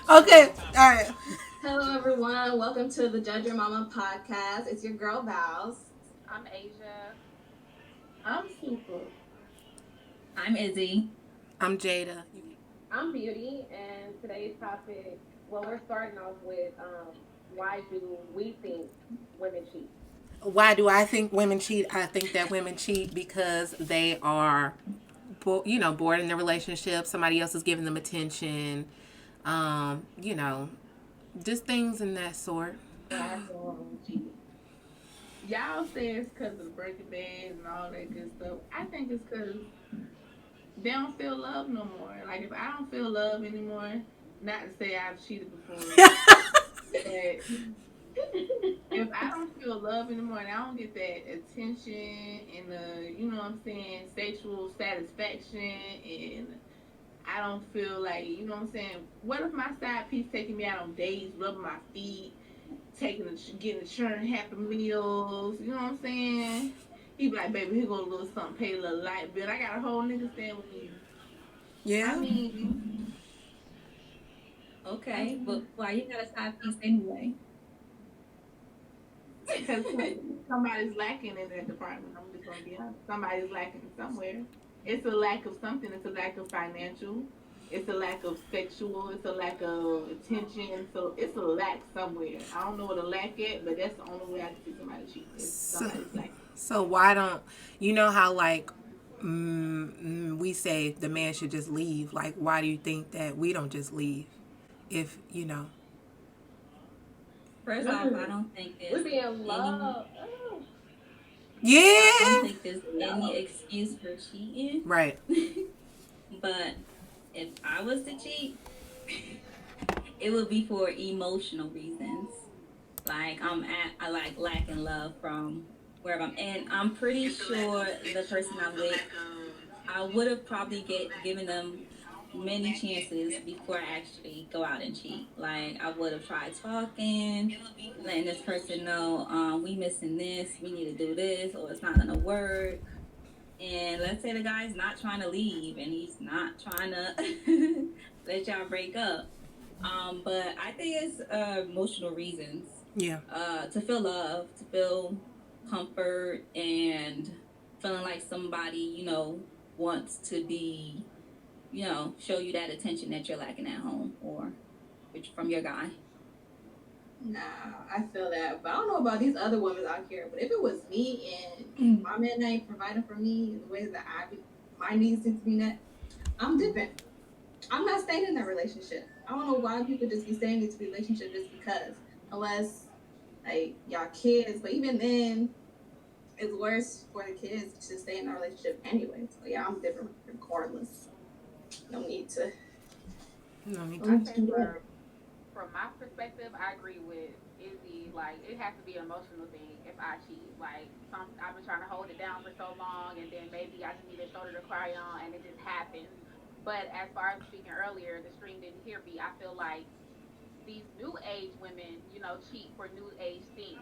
Okay, all right. Hello, everyone. Welcome to the Judge Your Mama podcast. It's your girl, Vals. I'm Asia. I'm super. I'm Izzy. I'm Jada. I'm Beauty, and today's topic. Well, we're starting off with why do we think women cheat? Why do I think women cheat? I think that women cheat because they are, bored in their relationship. Somebody else is giving them attention. Um, you know, just things in that sort. Why so cheating? Y'all say it's because of the Breaking Bad and all that good stuff. I think it's because they don't feel love no more. Like if I don't feel love anymore, not to say I've cheated before, but if I don't feel love anymore and I don't get that attention and the, you know what I'm saying, sexual satisfaction and I don't feel like, you know what I'm saying, what if my side piece taking me out on dates, rubbing my feet, getting the churn happy meals, you know what I'm saying? He be like, baby, here go a little something, pay a little light bill. I got a whole nigga staying with me. I Yeah. mean, I Okay, but mean, why you got a side piece anyway? because somebody's lacking in that department. I'm just gonna be honest. Somebody's lacking somewhere. It's a lack of something. It's a lack of financial. It's a lack of sexual. It's a lack of attention. So it's a lack somewhere. I don't know what a lack at, but that's the only way I can see somebody cheating. Is So, somebody's lacking. so why don't you know how like we say the man should just leave? Like, why do you think that we don't just leave? If you know, First off, I don't think We there's be in any. love. Oh, I don't yeah, think there's any no. excuse for cheating. right. But if I was to cheat, it would be for emotional reasons. Like I like lacking love from wherever I'm, and I'm pretty sure the person I'm with, I would have probably given them many chances before I actually go out and cheat. Like I would have tried talking, letting this person know we missing this, we need to do this, or it's not gonna work. And let's say the guy's not trying to leave and he's not trying to let y'all break up. But I think it's emotional reasons. Yeah. To feel love, to feel comfort, and feeling like somebody, wants to be, show you that attention that you're lacking at home or from your guy. Nah, I feel that. But I don't know about these other women out here. But if it was me and my man ain't providing for me the way that my needs need to be met, I'm dipping. I'm not staying in that relationship. I don't know why people just be staying into relationship just because. Unless, like, y'all kids. But even then, it's worse for the kids to stay in a relationship anyway. So yeah, I'm different regardless. No need to. No, me No I too. need to say do that. from my perspective, I agree with Izzy. Like, it has to be an emotional thing if I cheat. Like, I've been trying to hold it down for so long, and then maybe I just need a shoulder to cry on, and it just happens. But as far as speaking earlier, the stream didn't hear me. I feel like these new age women, cheat for new age things.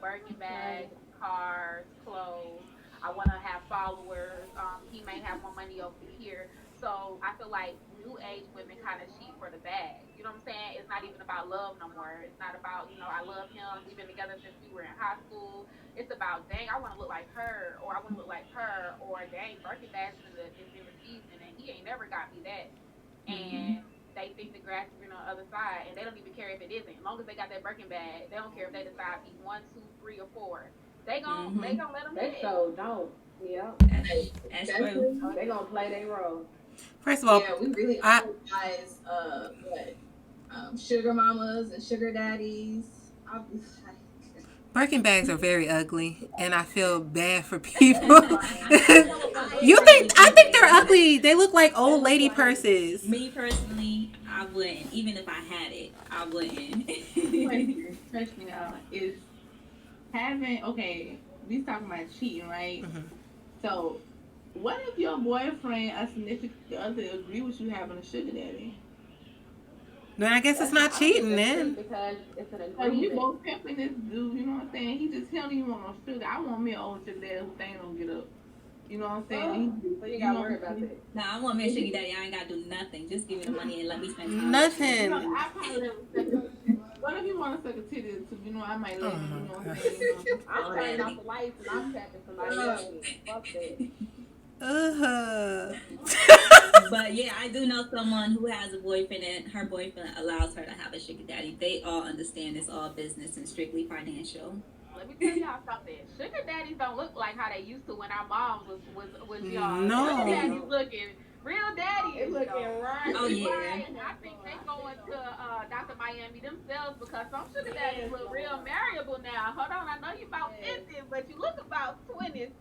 Birkin Right. bags, cars, clothes. I want to have followers. He may have more money over here. So I feel like new age women kind of cheat for the bag. You know what I'm saying? It's not even about love no more. It's not about, I love him. We've been together since we were in high school. It's about, dang, I want to look like her, or I want to look like her, or dang, Birkin bags is in the season, and he ain't never got me that. Mm-hmm. And they think the grass is green on the other side, and they don't even care if it isn't. As long as they got that Birkin bag, they don't care if they decide to be one, two, three, or four. They Mm-hmm. gonna let them they hit it. so don't. Yeah. That's, that's true. Especially, Oh, they gonna play their role. First of all, yeah, we really I idolize what sugar mamas and sugar daddies. I'll be like, Birkin bags are very ugly, and I feel bad for people. I I You agree. think? personally I think think they they're look nice. ugly. They look like They old look lady like purses. Me personally, I wouldn't. Even if I had it, I wouldn't. Trust me now, is having okay, we talking about cheating, right? Hmm. So what if your boyfriend or significant other agree with you having a sugar daddy? Then I guess it's not I don't think cheating that's cheating then. because it's an Like we agreement. both pimping this dude, you know what I'm saying? He just telling you want no sugar. I want me an old sugar daddy who thing don't get up. You know what I'm saying? So you gotta worry about that. Nah, I want me a sugar daddy. I ain't gotta do nothing. Just give me the money and let me spend time. Nothing. I probably let him suck a. What if you want to suck a titty or two? I might let him. You know what I'm saying? I'm turning off the lights and I'm tapping somebody else. Fuck that. But yeah, I do know someone who has a boyfriend and her boyfriend allows her to have a sugar daddy. They all understand it's all business and strictly financial. Let me tell y'all something. Sugar daddies don't look like how they used to when our moms was young. No. Sugar daddies looking real daddy. It's looking right. Oh yeah. Right. I think they going to Dr. Miami themselves because some sugar daddies look real marriable now. Hold on, I know you about 50, but you look about 26.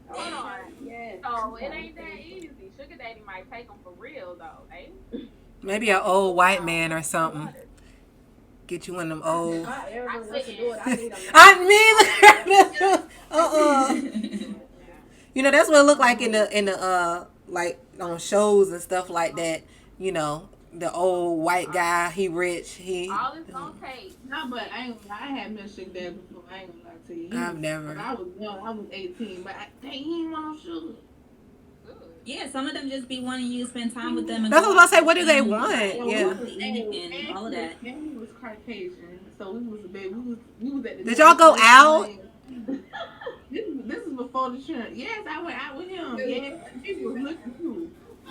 Hold on. Yes. So it ain't that easy. Sugar daddy might take them for real though. Maybe an old white man or something. Get you one of them old. I ever want to do it. I need a I mean, you know that's what it look like in the like on shows and stuff like that. You know, the old white guy, he rich, he. All it's gonna take. No, but I had met a sugar daddy before. I ain't gonna lie to you. I've never. When I was young, I was 18, but he ain't want no sugar. Yeah, some of them just be wanting you to spend time with them. And That's what I was about to say. What do they want? Yeah. And all of that. And he was Caucasian, so we was a bit. We was at the. Did y'all go out? This is before the trip. Yes, I went out with him. Yeah, people was looking too.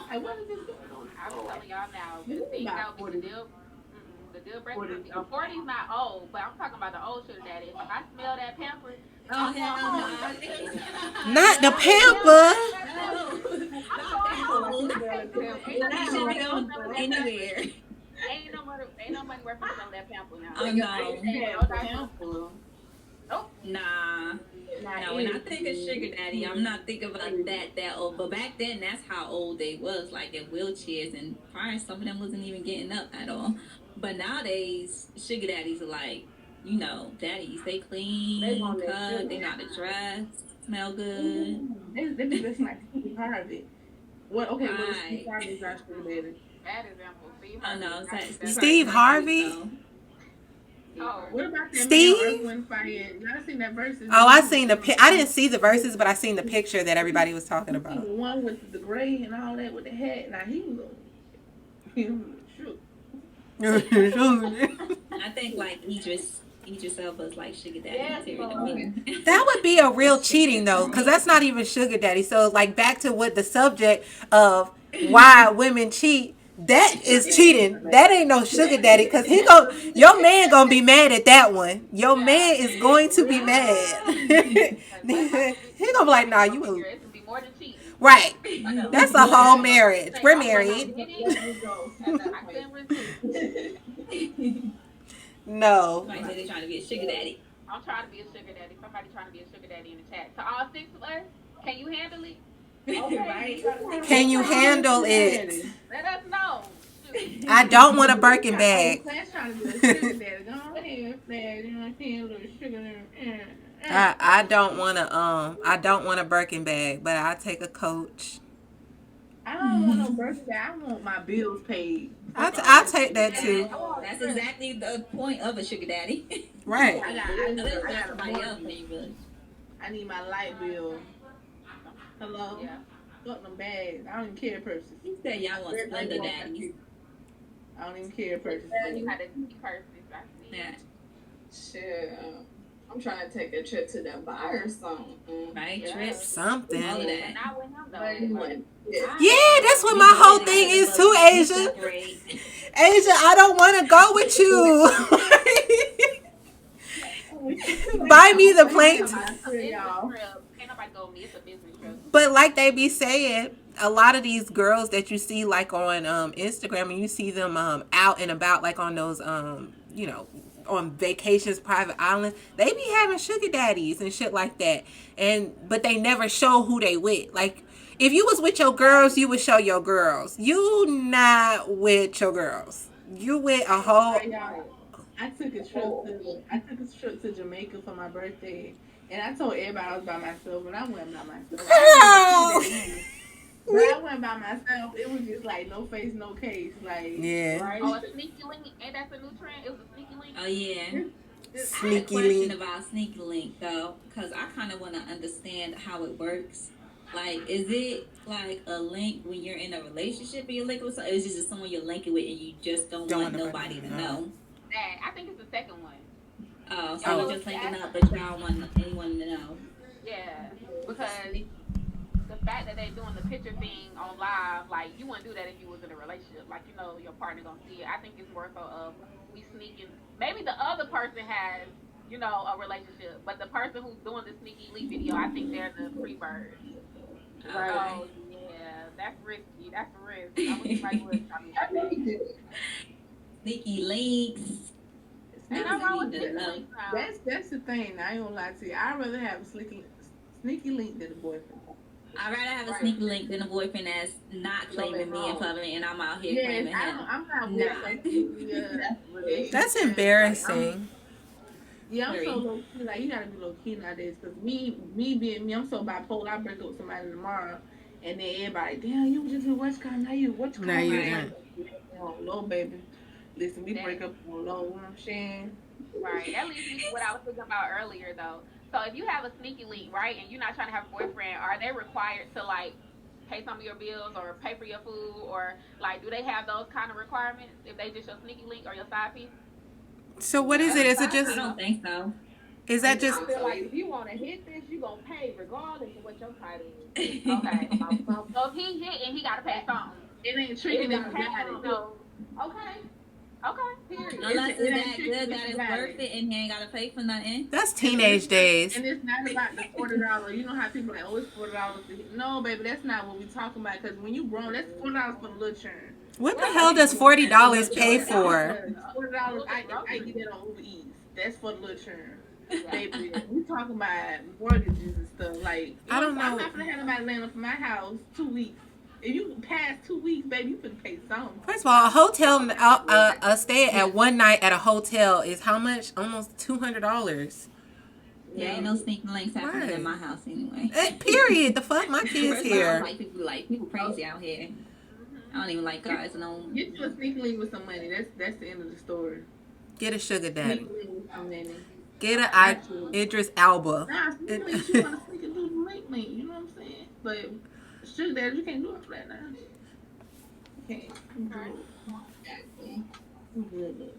Like, what is this going on? I'm telling y'all now, the thing that would be the deal breaker. 40 is not old, but I'm talking about the old sugar daddy. If I smell that pamper, Oh hell no! Not the pamper. Anywhere. Ain't no money worth for some of that pamper now. Oh no. Nope. Nah. Now, when I think of sugar daddy, I'm not thinking about that old. But back then, that's how old they was, like in wheelchairs, and probably some of them wasn't even getting up at all. But nowadays, sugar daddies are like, you know, daddies. They clean, they cut, they know how to dress, smell good. They be just like Steve Harvey. What? Okay, well, Steve Harvey's not sugar daddy. Bad example. Oh no, Steve Harvey. Oh, what about that Steve? man Earth, Wind, Fire? Y'all seen that verses? Oh, I seen the. I didn't see the verses, but I seen the picture that everybody was talking about. The one with the gray and all that with the hat. Now he was shook. I think like Idris Elba's like sugar daddy material to me. That would be a real cheating though, because that's not even sugar daddy. So like back to what the subject of why women cheat. That is cheating. That ain't no sugar daddy, because your man gonna be mad at that one. Your man is going to be mad. He gonna be like, nah, you a... Right. That's a whole marriage. We're married. No. Somebody said they trying to be a sugar daddy. I'm trying to be a sugar daddy. Somebody trying to be a sugar daddy in the chat. To all 6 of us, can you handle it? Right. Can you handle it? Let us know. I don't want a Birkin bag. I don't want a Birkin bag, but I'll take a Coach. I don't want no Birkin bag. I want my bills paid. I'll take that too. That's exactly the point of a sugar daddy. Right. I need my light bill. Hello? Yeah. Got them bags. I don't even care purses. He said y'all want Splendor daddies. I don't even care purses. You had a purses. Yeah. Shit. I'm trying to take a trip to Dubai or something. Right? Yeah. Trips. Something. All of that. Not with him though. Yeah, that's what my whole thing is too, Asia. Asia, I don't want to go with you. Buy me the plane. But like they be saying, a lot of these girls that you see like on Instagram, and you see them out and about like on those you know, on vacations, private islands, they be having sugar daddies and shit like that. But they never show who they with. Like if you was with your girls, you would show your girls. You not with your girls. You with a whole. I took a trip to Jamaica for my birthday, and I told everybody I was by myself, and I went by myself. But I went by myself. It was just like no face, no case. Like yeah. Right? Oh, a sneaky link. Ain't that the new trend? It was a sneaky link. Oh yeah. Sneaky I had a question link about sneaky link though, because I kind of want to understand how it works. Like, is it like a link when you're in a relationship and you're linking with someone? Or is it just someone you're linking with and you just don't Don't want want nobody nobody to to know. know? That I think it's the second one. Oh, so Y'all you know Oh, what just she linking asked? up, but y'all don't want anyone to know. Yeah, That's because sneaky. the fact that they doing the picture thing on live, like you wouldn't do that if you was in a relationship. Like you know your partner gonna see it. I think it's more so of we sneaking. Maybe the other person has a relationship, but the person who's doing the sneaky leak video, I think they're the free birds. Okay. So yeah, that's risky. That's a risk. I wish somebody would tell me about I that. really do. Sneaky links. Ain't Sneaky nothing I wrong link, with need to sneaky know. links now. that's the thing. I ain't gonna lie to you. I'd rather have a sneaky link than a boyfriend. I'd rather have a Right. sneaky link than a boyfriend that's not Love at claiming me in home. public and I'm out here Yes, claiming him. I'm not with Nah. some sneaky that's relationship. Like embarrassing. I'm so Sorry. low key. Like you gotta be low key nowadays. Cause me being me, I'm so bipolar. I break up with somebody tomorrow, and then everybody, damn, you was just in West Coast. Now you what you Now call you me? Right. Like, no, baby. Listen, we That break up on low. You know what I'm saying? Right. That leads me to what I was thinking about earlier, though. So if you have a sneaky link, right, and you're not trying to have a boyfriend, are they required to like pay some of your bills or pay for your food, or like do they have those kind of requirements if they just your sneaky link or your side piece? So what is Yeah. it? Is it I just? don't think so. Is that just? I feel like if you want to hit this, you gonna pay regardless of what your title is. Okay. About So if he hit and he got to pay something, It ain't it tricky ain't if gotta you pay got it. something. no. Okay, Okay. period. Unless It it's ain't that tricky good if that you it's got worth it. it and he ain't gotta pay for nothing. That's teenage days. And it's not about the $40. You know how people like, oh, it's $40. No, baby, that's not what we talking about. Because when you grown, that's $40 for the little churn. What the Right. hell does $40 pay for? $40, Little I get groceries. that on Uber Eats. That's for the little churn. Yeah. Baby, we talking about mortgages and stuff. Like, you I know, don't I'm know. not gonna have nobody land up for my house 2 weeks. If you pass 2 weeks, baby, you finna pay something. First of all, a stay at one night at a hotel is how much? Almost $200. Yeah, ain't Yeah. no sneaking links happening in Right. my house anyway. Period. The fuck, my kids First of all, I don't here. like people crazy out here. I Mhm. don't even like guys no. Get you a sneaky link with some money. That's the end of the story. Get a sugar Sneaky daddy. link with some money. Get a Got you. Idris Alba. Nah, sneaky links, you want to sneak and do the link. You know what I'm saying? But sugar daddy, you can't do it for that now. You can't. You Okay. good. Exactly. You good.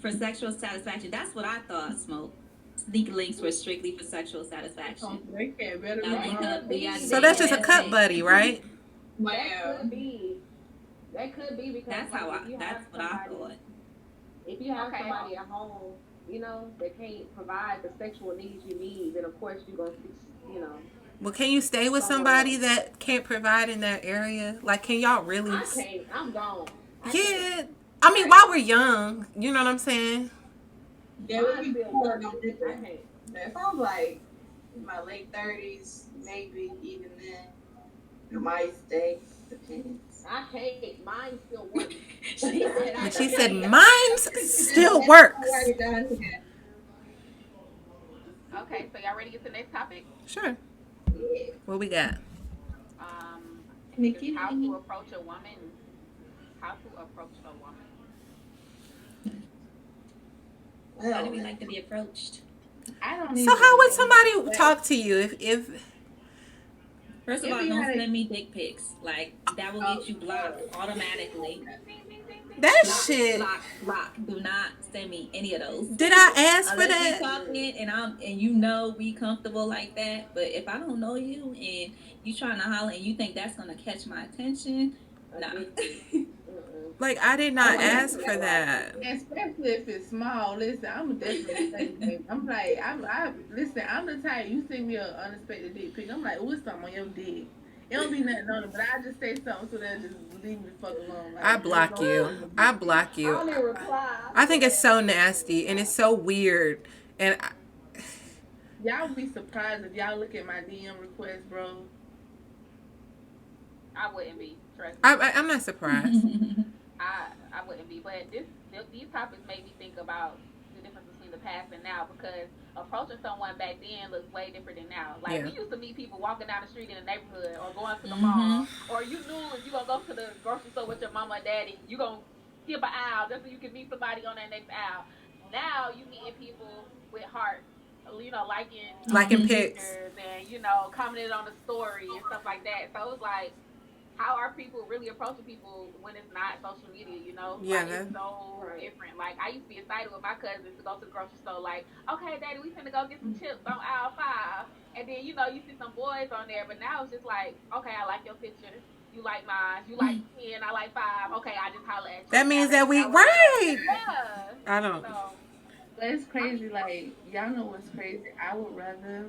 For sexual satisfaction. That's what I thought, Smoke. Sneak links were strictly for sexual satisfaction. They can't better Y'all link up, could do y'all be. So date, that's just a that's cut it. buddy, right? That Well, could be. That could be because That's like, how if you that's have what I somebody, thought. if you have Okay. somebody at home, that can't provide the sexual needs you need, then of course you're gonna, Well, can you stay with somewhere somebody else. that can't provide in that area? Like, can y'all really? I can't. I'm gone. I can't. Yeah. I mean, while we're young, you know what I'm saying? yeah, Mine we be still poor, working. no I different. can't. But if I'm like in my late 30s, maybe even then, I might stay. Depends. I can't. Mine still works. She said I And she said, can't. "Mine's still works." Already done that. Okay. So y'all ready to get to the next topic? Sure. Yeah. What we got? Um, Nikki, just how to approach a woman. How to approach a woman. How do we Well, like to be approached? I don't So even. how would somebody talk to you if First of If all, you don't had a- send me dick pics. Like that will get you blocked automatically. that Block, shit? block. Do not send me any of those. Did I ask for Unless we that? talking and we comfortable like that. But if I don't know you and you trying to holler and you think that's gonna catch my attention, nah. Like, I did not ask for that. Especially if it's small. Listen, I'm definitely saying, baby. I'm like, listen, I'm the type, you send me an unexpected dick pic. I'm like, oh, it's something on your dick. It don't be nothing on it, but I just say something so that just leave me the fuck alone. Like, I block you. I block I don't you. even reply. I think it's so nasty and it's so weird. And Y'all be surprised if y'all look at my DM requests, bro. I wouldn't be. Trust me. I'm not surprised. I wouldn't be. But these topics made me think about the difference between the past and now because approaching someone back then looks way different than now. Like we used to meet people walking down the street in the neighborhood or going to the mall, or you knew if you gonna go to the grocery store with your mama or daddy, you gonna skip an aisle just so you can meet somebody on that next aisle. Now you meeting people with hearts Liking pics. pictures and commenting on the story and stuff like that. So it's like, how are people really approaching people when it's not social media? Yeah, Like, it's that. so Right. different. Like, I used to be excited with my cousins to go to the grocery store. Like, okay, Daddy, we finna go get some chips on aisle 5, and then you see some boys on there. But now it's just like, okay, I like your picture. You like mine. You like 10. I like 5. Okay, I just holler at you. That Now means let's that see we how it goes. right. Yeah. I don't. So But it's crazy. Like y'all know what's crazy? I would rather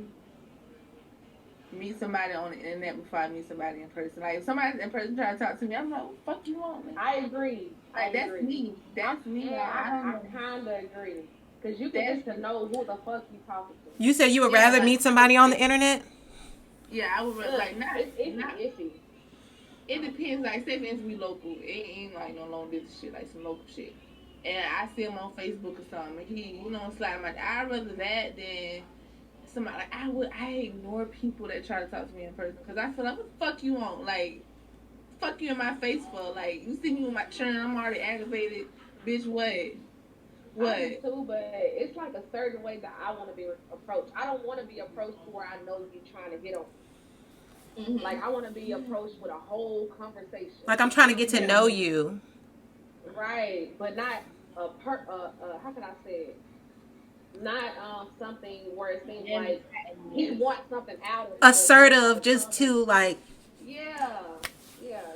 meet somebody on the internet before I meet somebody in person. Like if somebody in person try to talk to me, I'm like, what the fuck you want? Like, I agree. I that's agree. me. That's me. Like, I don't I know. kind of agree. Because you can That's get to know who the fuck you talking to. You said you would Yeah, rather like, meet somebody on the internet. yeah, I would like It's not. iffy. It depends. Like, say for instance, we local. It ain't like no long distance shit, like some local shit. And I see him on Facebook or something. And he, slide my. I'd rather that than somebody. Like I ignore people that try to talk to me in person because I feel like, what the fuck you want? Like, fuck you in my face for? Like, you see me with my churn, I'm already aggravated. Bitch, what? I do too, but it's like a certain way that I want to be approached. I don't want to be approached to where I know you're trying to hit on. Mhm. Like I want to be approached with a whole conversation. Like I'm trying to get to know you. Right, but not how can I say it? Not something where it seems like he wants something out of it. Assertive, just to like. Yeah,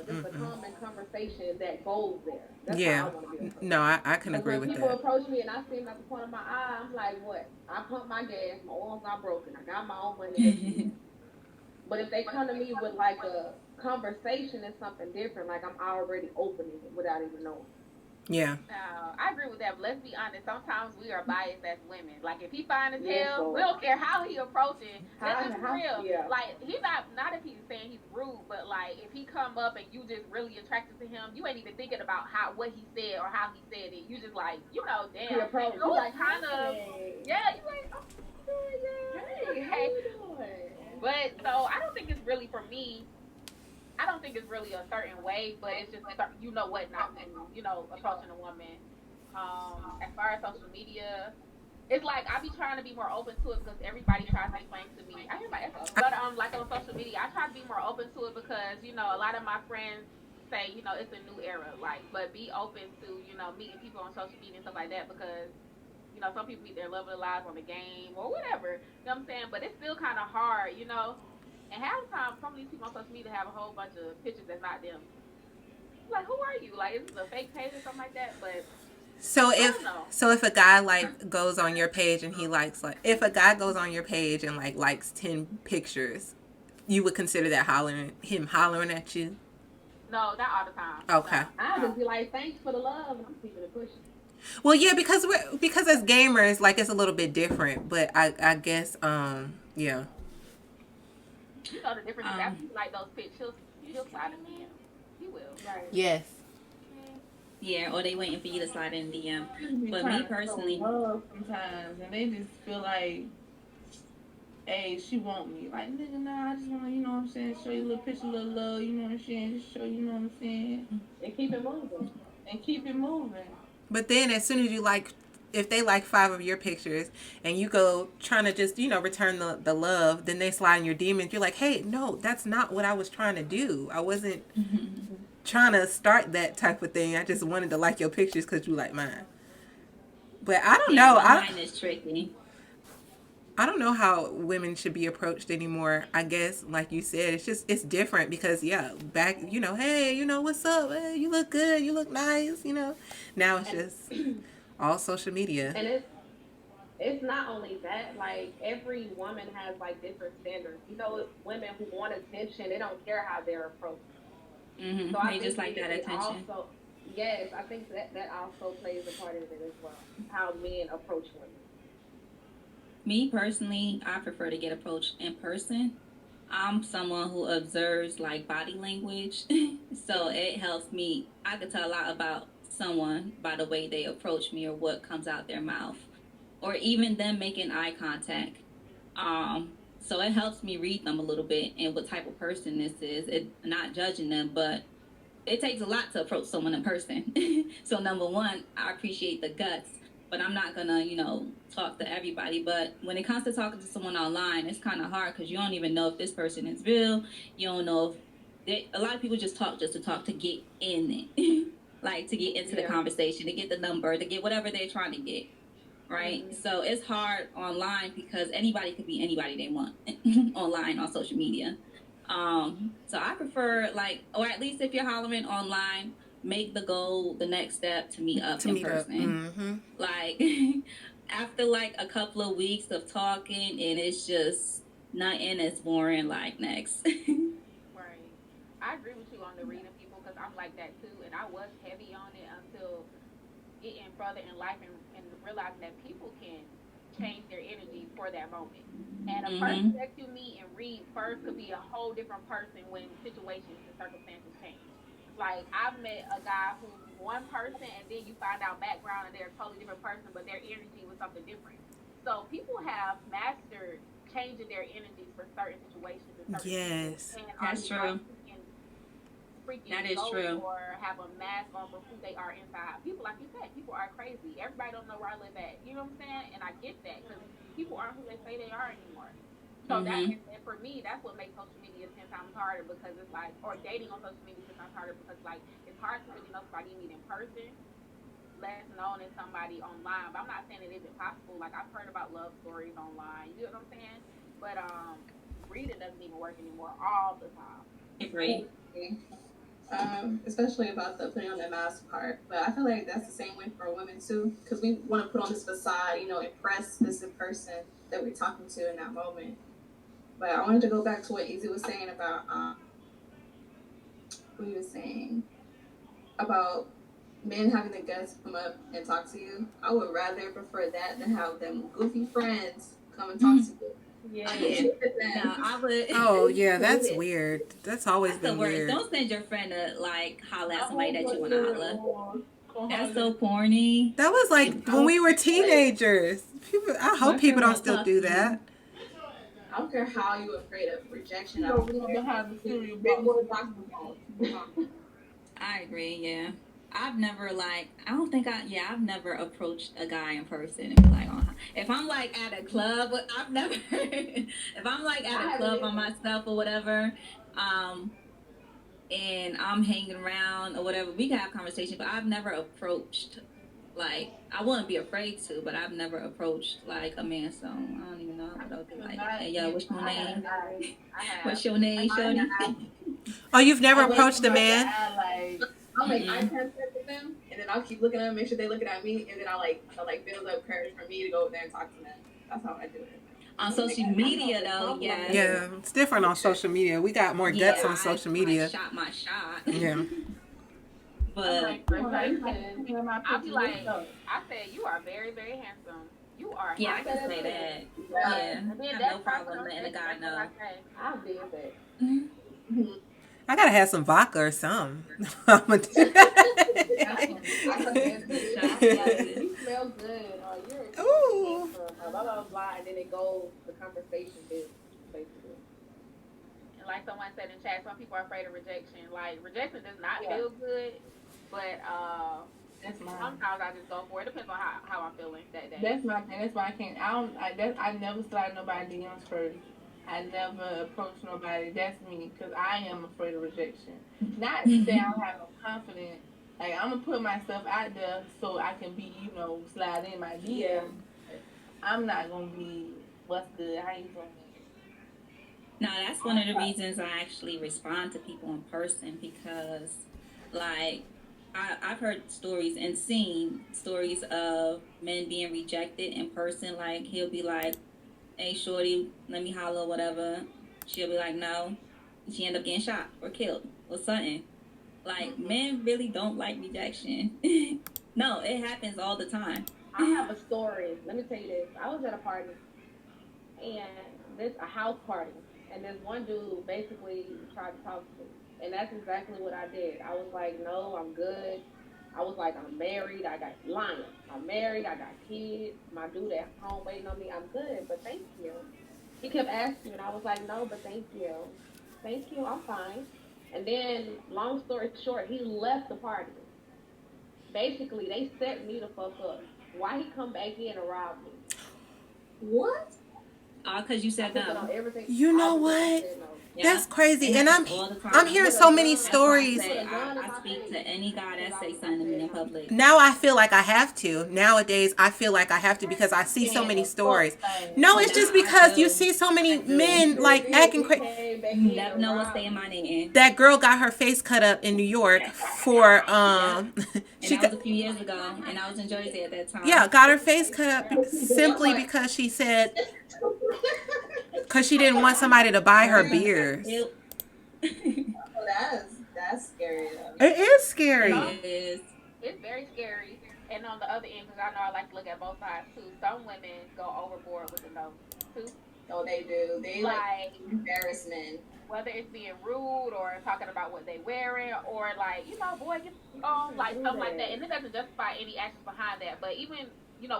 just a common conversation that goes there. That's how Yeah. I want to be approached. No, I can agree When with people that. approach me and I see them at the corner of my eye, I'm like, what? I pump my gas, my oil's not broken, I got my own money. But if they come to me with like a conversation and something different, like I'm already opening it without even knowing. Yeah. I agree with that, but let's be honest. Sometimes we are biased as women. Like if he fine as Yes, hell, Lord. we don't care how he approaching. That's just How- real. yeah. Like he's not if he's saying he's rude, but like if he come up and you just really attracted to him, you ain't even thinking about what he said or how he said it. You just like He damn. approached. You Like, kind of hey, yeah. You like how you doing? but so I don't think it's really for me. I don't think it's really a certain way, but it's just you know what not to, approaching a woman. As far as social media, it's like I be trying to be more open to it because everybody tries to explain to me. I hear my echo, but like on social media, I try to be more open to it because a lot of my friends say it's a new era, like, but be open to meeting people on social media and stuff like that because some people meet their love of their lives on the game or whatever. You know what I'm saying? But it's still kind of hard. And half the time, some of these people on social media have a whole bunch of pictures that's not them. Like, who are you? Like, is this a fake page or something like that? But So I if don't know. if a guy like goes on your page and he likes if a guy goes on your page and like likes 10 pictures, you would consider that hollering at you? No, not all the time. Okay. No. I just be like, thanks for the love, and I'm keeping it pushing. Well, yeah, because as gamers, like it's a little bit different, but I guess yeah. You know the difference is after you like those pictures, he'll slide in DM. He will. Right. Yes. Yeah, or they waiting for you to slide in DM. Be But trying me to personally, show love sometimes, and they just feel like, hey, she want me. Like, nigga, nah, I just want to, you know what I'm saying, show you a little picture, a little love, you know what I'm saying, just show you know what I'm saying, And keep it moving. and keep it moving. But then as soon as you if they like 5 of your pictures and you go trying to just, return the love, then they slide in your demons. You're like, hey, no, that's not what I was trying to do. I wasn't trying to start that type of thing. I just wanted to like your pictures because you like mine. But I don't know. mine is tricky. I don't know how women should be approached anymore. I guess, like you said, it's different because, yeah, back, hey, what's up? Hey, you look good. You look nice, Now it's just all social media. And it's not only that. Like every woman has like different standards. Women who want attention, they don't care how they're approached. Mm-hmm. So I They think just like that attention. Also, yes, I think that also plays a part of it as well. How men approach women. Me personally, I prefer to get approached in person. I'm someone who observes like body language, so it helps me. I can tell a lot about someone by the way they approach me or what comes out their mouth, or even them making eye contact. So it helps me read them a little bit and what type of person this is. It not judging them, but it takes a lot to approach someone in person. So number one, I appreciate the guts but I'm not gonna, talk to everybody. But when it comes to talking to someone online, it's kind of hard because you don't even know if this person is real. You don't know if a lot of people just to talk to get in it, like to get into the conversation, to get the number, to get whatever they're trying to get. Right. Mm-hmm. So it's hard online because anybody could be anybody they want online on social media. So I prefer or at least if you're hollering online, make the goal the next step to meet up in person. Mm-hmm. Like after like a couple of weeks of talking and it's just nothing, it's boring. Like next. Right. I agree with you on the reading people because I'm like that too, and I was heavy on it until getting further in life and realizing that people can change their energy for that moment. And a person that you meet and read first could be a whole different person when situations and circumstances change. Like I've met a guy who's one person and then you find out background and they're a totally different person, but their energy was something different. So people have mastered changing their energies for certain situations and certain yes, and that's true. Freaking that is true. Or have a mask on for who they are inside. People, like you said, people are crazy. Everybody don't know where I live at. You know what I'm saying? And I get that because people aren't who they say they are anymore. So that, and for me, that's what makes social media 10 times harder because it's like, or dating on social media 10 times harder because like it's hard to really know somebody you meet in person, less known than somebody online. But I'm not saying it isn't possible. Like I've heard about love stories online. You know what I'm saying? But reading doesn't even work anymore all the time. Agree. Especially about the putting on the mask part. But I feel like that's the same way for women too, because we want to put on this facade, impress this person that we're talking to in that moment. But I wanted to go back to what Easy was saying about what he was saying about men having the guts come up and talk to you. I would rather prefer that than have them goofy friends come and talk to you. Yeah. No, I would. Oh yeah, that's weird. That's always been weird. Don't send your friend to holler at somebody that you want to holler. That's so corny. That was like when we were teenagers. I hope people don't still do that. I don't care how you're afraid of rejection. I agree. Yeah. I've never I've never approached a guy in person and be like, if I'm at a club, I've never, if I'm at a club by myself or whatever, and I'm hanging around or whatever, we can have conversation, but I've never approached, I wouldn't be afraid to, but I've never approached a man, so I don't even know what I would be like. Hey, yo, what's your name? What's your name, shorty? Oh, you've never approached a man? I'll make eye contact with them, and then I'll keep looking at them, make sure they're looking at me, and then I'll build up courage for me to go there and talk to them. That's how I do it. On social media, though, yeah. Yeah, it's different on social media. We got more guts on social media. I shot my shot. Yeah. But I'll be like, I said, you are very, very handsome. You are. Yeah, I can say that. Yeah, I have no problem letting a guy know. I did that. I gotta have some vodka or something. You smell good. Ooh. Blah blah blah, and then it goes. The conversation is basically. And like someone said in chat, some people are afraid of rejection. Like rejection does not feel good, but that's mine. Sometimes I just go for it. Depends on how I'm feeling that day. That's my thing. That's why I can't. I never slide nobody DMs first. I never approach nobody. That's me, because I am afraid of rejection. Not to say I don't have no confidence. I'm gonna put myself out there so I can be, slide in my DM. Yeah. I'm not gonna be what's good. How you doing? No, that's one of the reasons I actually respond to people in person because, I've heard stories and seen stories of men being rejected in person. He'll be like, hey, shorty, let me holler, whatever. She'll be like, no. She end up getting shot or killed or something. Men really don't like rejection. No, it happens all the time. I have a story. Let me tell you this. I was at a party, and this a house party, and this one dude basically tried to talk to me, and that's exactly what I did. I was like, no, I'm good. I was like, I'm married. I'm married. I got kids. My dude at home waiting on me. I'm good, but thank you. He kept asking, and I was like, no, but thank you. Thank you. I'm fine. And then, long story short, he left the party. Basically, they set me the fuck up. Why he come back in and rob me? What? All because you I said took it no. on everything. You know All because I what? said no. Yeah. That's crazy. It And happens all the I'm time. hearing With a so many gun, That's why I stories. with say a gun in I my speak to face any guy because that say something to me said in no. public. Now I feel like I have to. Nowadays, I feel like I have to because I see so Saying many the fuck stories. thing. No, it's Nah, just I because you do. see so many I do. men Sure like did. acting He crazy. came back You in never and know what's robbed saying my me. name. That girl got her face cut up in New York for Yep. And she that was got, a few years ago, and I was in Jersey at that yeah, time. got her face cut up What simply part? because she said because she didn't want somebody to buy her beers. It, Oh, that's scary though. It is it scary. Some is. it's very scary. And on the other end, because I know I like to look at both sides too. Some women go overboard with the no too. Oh, they do. They like Like embarrassment. whether it's being rude or talking about what they wearing or like boy get You like can stuff do like that. that. And it doesn't justify any actions behind that. But even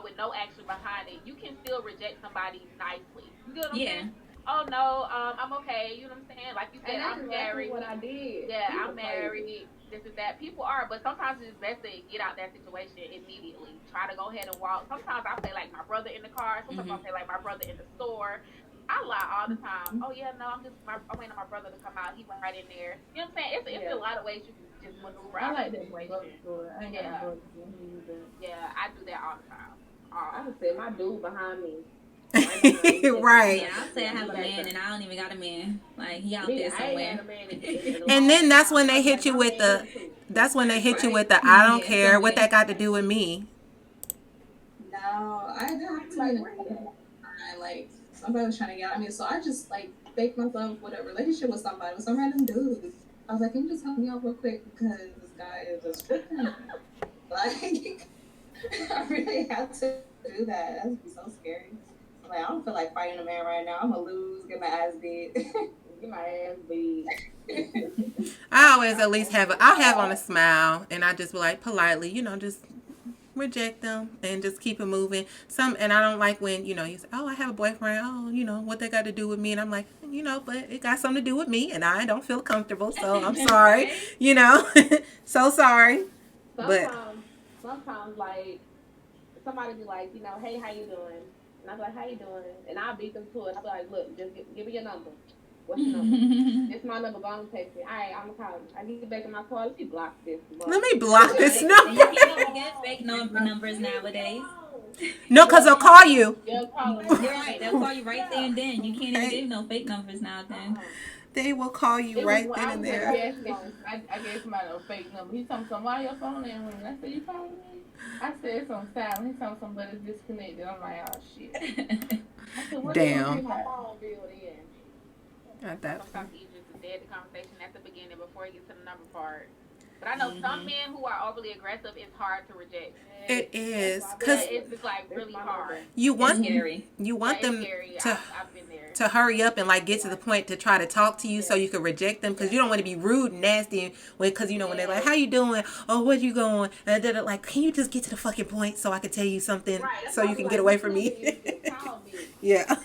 with no action behind it, you can still reject somebody nicely. You get what I'm Yeah. saying? Oh no, I'm okay. You know what I'm saying? Like you And said, that's I'm exactly married. what I did. Yeah, I'm People crazy. married. This is that. People are, but sometimes it's best to get out that situation immediately. Try to go ahead and walk. Sometimes I say like my brother in the car. Sometimes I Hmm. say like my brother in the store. I lie all the time. Oh yeah, no, I'm waiting on my brother to come out. He right in there. You know what I'm saying? It's a Yeah. lot of ways you can just maneuver I out of like the that brother situation. story. I ain't got no Yeah, brother either. yeah, I do that all the time. I All just said my dude behind me, right behind me, just the Yeah, Right. I'll time. say I yeah, he have a back man there. and I don't even got a man. Like he out Me, there I ain't had somewhere. a man in a And long then that's when time. they I was hit like, you my with man the here too. with Right? the I don't Yeah, care what somewhere. that got to do with me. No, I didn't have to Like be where he at? I like somebody was trying to get at me, so I just like faked myself with a relationship with somebody with some random dude. I was like, can you just help me out real quick because this guy is just tripping. Like I really had to do that. That'd be so scary. I'm like, I don't feel like fighting a man right now. I'm gonna lose, get my ass beat. Get my ass beat. I always at least I have on a smile and I just be like politely, just reject them and just keep it moving. And I don't like when, you say, oh, I have a boyfriend. Oh, what they got to do with me? And I'm like, but it got something to do with me and I don't feel comfortable. So I'm sorry, Right? so sorry. But Sometimes like somebody be like, hey, how you doing? And I be like, how you doing? And I beat them to it. I be like, look, just give me your number. What's your number? This my number. Go on and text me. All right, I'm gonna call you. I get back in my car. Let me block this let me motherfucker. block this Right? And you number. can't even get fake numbers nowadays. No, because they'll call you. You're calling You're me. right. They'll call you right there and then. You can't even Hey, give no fake numbers now then. they will call you It was right when then I and was at there. gas Gas station. station. I gave somebody a fake number. He told me something, why your phone ain't ringing? I said, you calling me? I said, it's on silent. He told me something, but it's disconnected. I'm like, oh shit. I said, what you Damn. gonna My do? phone bill in. At that point. Sometimes it's easier to dead the conversation at the beginning before it gets to the number part. But I know some Hmm. men who are overly aggressive. It's hard to reject. It That's is why I be Yeah, because like, it's just like this really my hard. number. you It's want scary. you Yeah, want it's them scary. to I've been there. to hurry up and like get to the point to try to talk to you so Yeah. you can reject them because you don't want to be rude and nasty because when they're like, Yes. how you doing, oh, where you going, and they're like, can you just get to the fucking point so I can tell you something Right. That's so why I you be can get like, away which from number me. you just called me? Yeah.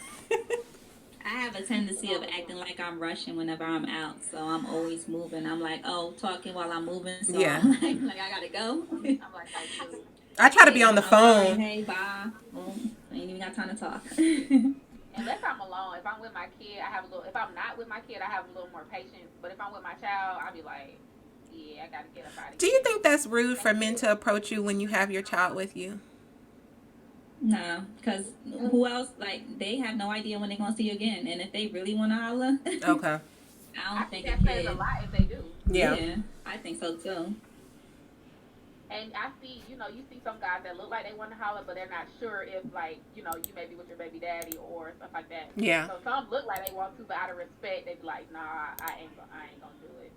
I have a tendency of acting like I'm rushing whenever I'm out, so I'm always moving. I'm like, oh, talking while I'm moving, so Yeah. I'm like I gotta go. I'm like that too. I try to be Yeah, on the I'm sorry. phone. Hey, bye. Oh, I ain't even got time to talk. Unless I'm alone. If I'm with my kid, I have a little. If I'm not with my kid, I have a little more patience. But if I'm with my child, I'll be like, yeah, I gotta get up out of Do you here. think that's rude for men to approach you when you have your child with you? No, because who else? Like they have no idea when they're gonna see you again, and if they really want to holler, Okay. I I don't think think a that says a kid. lot if they do. Yeah. Yeah, I think so too. And I see, you see some guys that look like they want to holler, but they're not sure if, like, you may be with your baby daddy or stuff like that. Yeah. So some look like they want to, but out of respect, they be like, nah, I ain't gonna do it.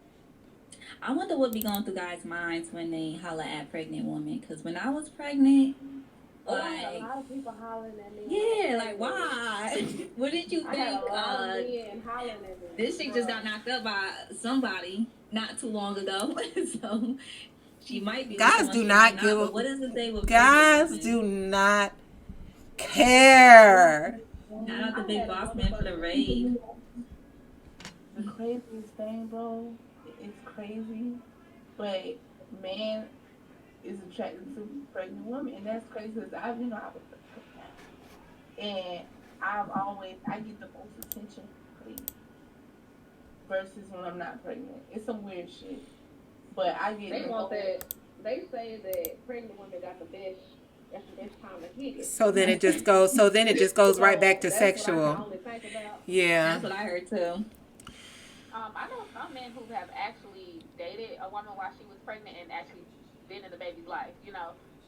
I wonder what be going through guys' minds when they holler at pregnant women. Because when I was pregnant, Oh, I had a like, lot of people hollering at me. yeah, like why? What did you I had think? a lot of men hollering at me. This chick just got knocked up by somebody not too long ago, so she might be. Guys someone do she not might give But a what does it say with guys pregnant do women? not care. Shout out the I big had a boss man for the motherfucker. rave. The craziest thing, bro, it's crazy, but man, is attracted to pregnant women, and that's crazy because I was pregnant, and I get the most attention versus when I'm not pregnant. It's some weird shit, but I get They the want most. that. They say that pregnant women got the best. That's the best time to hit it. So then it just goes. So then it just goes right back So to that's what I can sexual. only think about. Yeah. That's what I heard too. I know some men who have actually dated a woman while she was pregnant and actually been in the baby's life,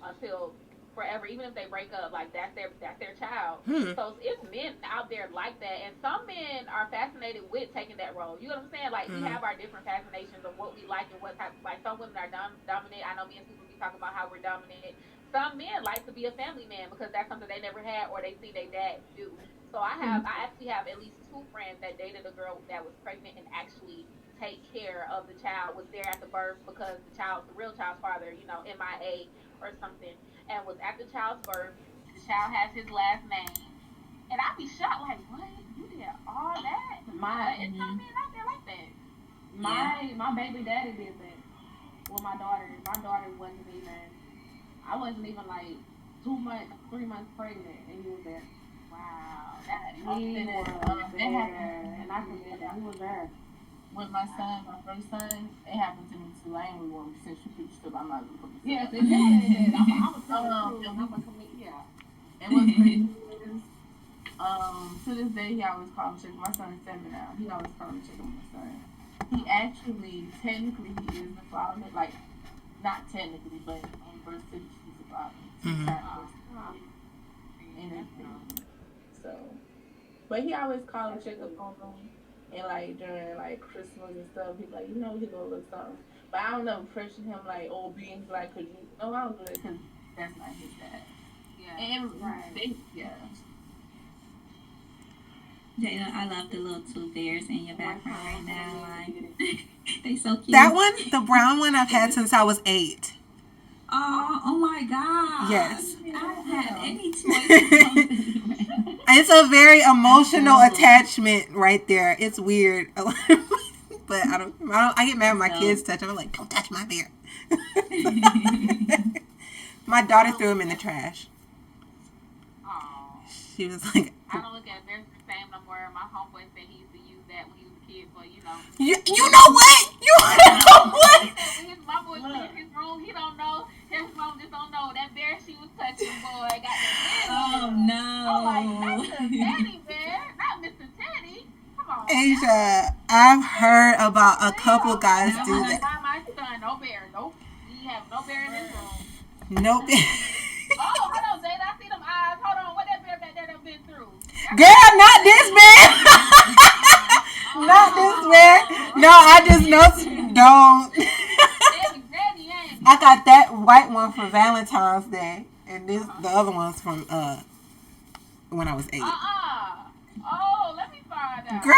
until forever. Even if they break up, like that's their child. Hmm. So it's men out there like that, and some men are fascinated with taking that role. You know what I'm saying? Like we Hmm. have our different fascinations of what we like and what type. Like some women are dominant. I know me and Susan be talking about how we're dominant. Some men like to be a family man because that's something they never had or they see their dad do. So I actually have at least two friends that dated a girl that was pregnant and actually take care of the child, was there at the birth because the real child's father, MIA or something, and was at the child's birth. The child has his last name. And I'd be shocked, like, what? You did all that? My It's some men out there like that. my baby daddy did that with my daughter. My daughter I wasn't even like 2 months, 3 months pregnant, and he was there. Wow, that's He something. was That happened there, and I can see that he was there. with my son, my first son. It happened to me too. I ain't really want to since you put yourself. I'm not gonna put Yes, yourself. it did. I was telling Um, you, and I'm a comedian. Yeah. And what's crazy is, to this day, he always calls me check. My son is 7 now. He always calls me check on my son. He actually, technically, he is the father. Like, not technically, but on birth certificate, he's the father. Mhm. And everything. So, but he always called and check up on him. And like during like Christmas and stuff, he's like, he gonna look something. But I don't never pressure him like, oh, being like, cause you, no, I don't do that because that's not his dad. Yeah. And Right. yeah. Jada, I love the little two bears in your background right now. Like, they so cute. That one, the brown one, I've had since I was 8. Oh my God. Yes. I haven't had any choices. It's a very emotional attachment right there. It's weird, but I don't. I get mad when my kids touch them. I'm like, don't touch my bear. My daughter threw him in the trash. Oh. She was like, I don't look at bears the same no more. My homeboy said he used to use that when he was a kid, but you know what? You know what? His mama was in his room. He don't know. His mom just don't know. That bear she was touching, boy, got that bear. Oh no. I'm like, that's a teddy bear, not Mr. Teddy. Come on. Asia, I've heard about a couple guys do that. My son, no bear. Nope. He have no bear in his room. Nope. Oh, hold on, Jada. I see them eyes. Hold on. What that bear back there done been through? Girl, not this bear. Not this bear. No, I just know. Don't. I got that white one for Valentine's Day, and the other one's from when I was 8. Oh, let me find out. Girl.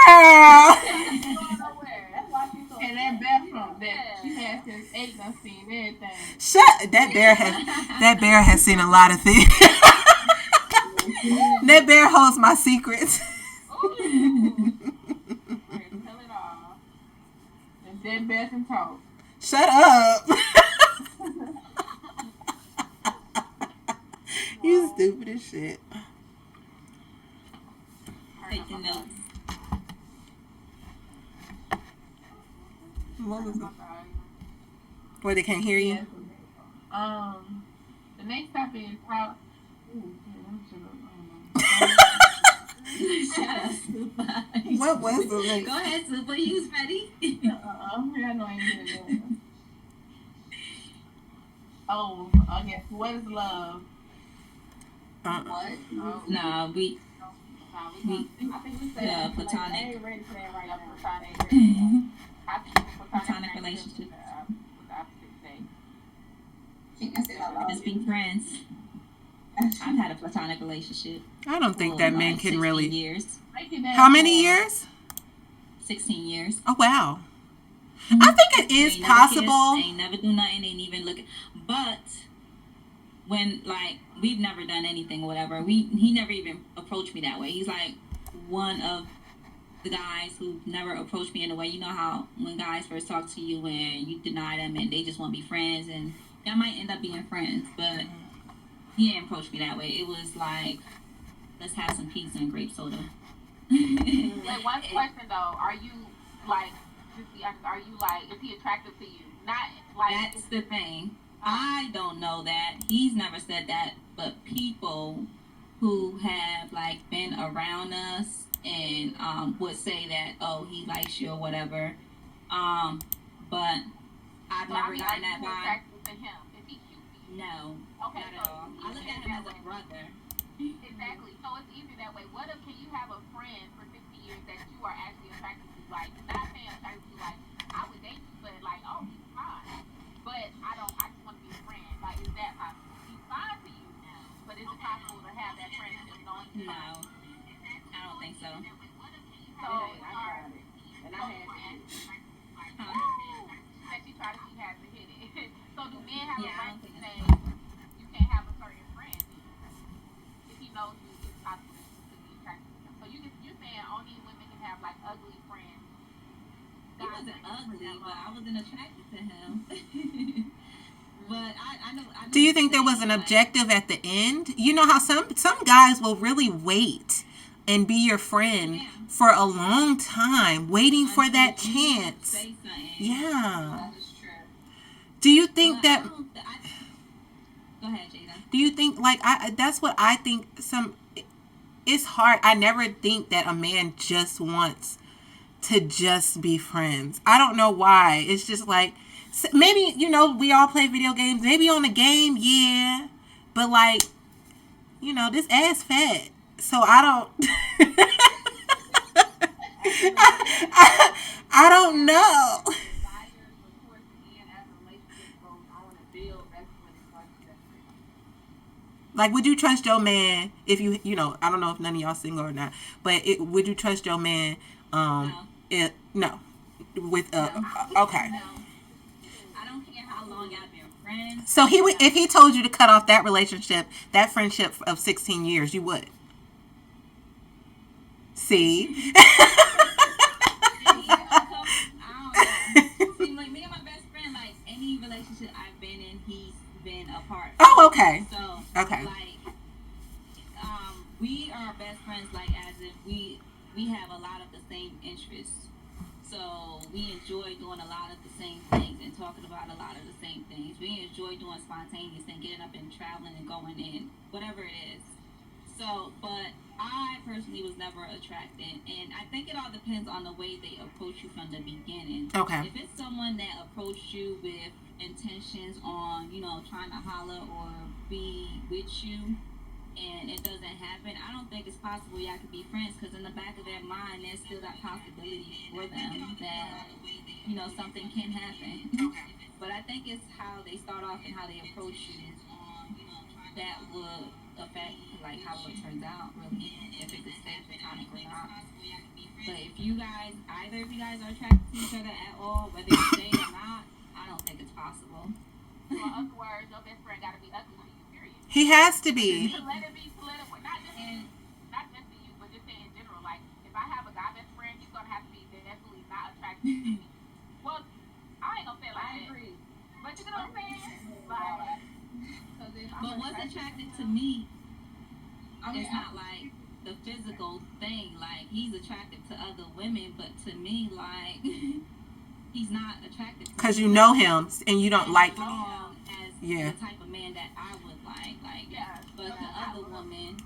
And that bathroom that she has since 8, I've seen everything. Shut. That bear has seen a lot of things. That bear holds my secrets. Tell it all. And dead bath and talk. Shut up. You stupid as shit. Taking notes. What was it? Where they can't hear you? The next topic is how. What was the next? Go ahead, Super. You ready? I know I ain't gonna do it. Oh, okay. What is love? What? Nah, we I think we said platonic. I ain't ready for that right now. Platonic relationship. Just being friends. I've had a platonic relationship. I don't think that men like can 16 really. years. How many years? 16 years. Oh wow. I think it is possible. Ain't never do nothing. Ain't even look. But when like we've never done anything or whatever, he never even approached me that way. He's like one of the guys who never approached me in a way. You know how when guys first talk to you and you deny them and they just want to be friends and y'all might end up being friends, but he didn't approach me that way. It was like, let's have some pizza and grape soda. Wait, one question though. Are you like, just be honest, are you like, is he attractive to you? Not like. That's the thing. I don't know that. He's never said that, but people who have like been around us and would say that, oh, he likes you or whatever. But I've So I never mean, are gotten you that more vibe. attracted to him? Is he cute to you? No, Okay, not at so all. I it's look easier at him that as a way. brother. Exactly. So it's easier that way. What if can you have a friend for 60 years that you are actually attracted to? Like, not saying attracted to, like, I would date you, but like, oh, he's fine. But I don't, I just want to be a friend. Like, is that possible? He's fine to you, but is it possible to have that friendship knowing he's fine? No, I don't think so. So, It ain't. I tried it, and I had to hit it. Huh? she said she tried to, she has to hit it. So do men have a Yeah, I right don't to think it's say possible. you can't have a certain friend if he knows you it's possible that you could be attracted to him? So you're saying only women can have like ugly friends. He wasn't ugly, but I wasn't attracted to him. But I know Do you what think you're there was saying. an Like, objective at the end? You know how some guys will really wait and be your friend yeah, for a long time, waiting for until that you chance. say something. Yeah. That is true. Do you But think that? go ahead, Jada. Do you think like that's what I think. It's hard. I never think that a man just wants to just be friends. I don't know why. It's just like maybe we all play video games. Maybe on the game, yeah, but like this ass fat, so I don't. I don't know. Desires, but towards the end, as the relationship goes on and builds, that's when it starts to separate. Like, would you trust your man if I don't know if none of y'all single or not, but would you trust your man? No, No, with no, okay. no. I don't care how long y'all been friends. So he would, No. if he told you to cut off that relationship, that friendship of 16 years, you would. See? See, I don't know. See, like me and my best friend, like any relationship I've been in, he's been a part Oh, of. okay. So, Okay. like, we are best friends. Like, as if we have a lot of the same interests. So we enjoy doing a lot of the same things and talking about a lot of the same things. We enjoy doing spontaneous and getting up and traveling and going in, whatever it is. So, but I personally was never attracted, and I think it all depends on the way they approach you from the beginning. Okay. If it's someone that approached you with intentions on, trying to holler or be with you, and it doesn't happen, I don't think it's possible y'all could be friends because in the back of their mind, there's still that possibility for them that, something can happen. But I think it's how they start off and how they approach you that would affect like how it turns out really, if it could stay platonic or not. But if you guys, either of you guys are attracted to each other at all, whether you stay or not, I don't think it's possible. So in other words, your best friend got to be ugly to you. Period. He has to To be. let it be solidified, And not just to you, but just say in general. Like if I have a guy best friend, he's gonna have to be definitely not attracted to me. Well, I ain't gonna say it like I that, agree. but you know what I'm saying? Like, Because if I'm but what's attracted attracted to me I mean, is not like the physical thing. Like he's attracted to other women, but to me, like he's not attracted to Because me. you know him and you don't As like. strong as Yeah. the type of man that I would like. Like, yeah, but the other woman,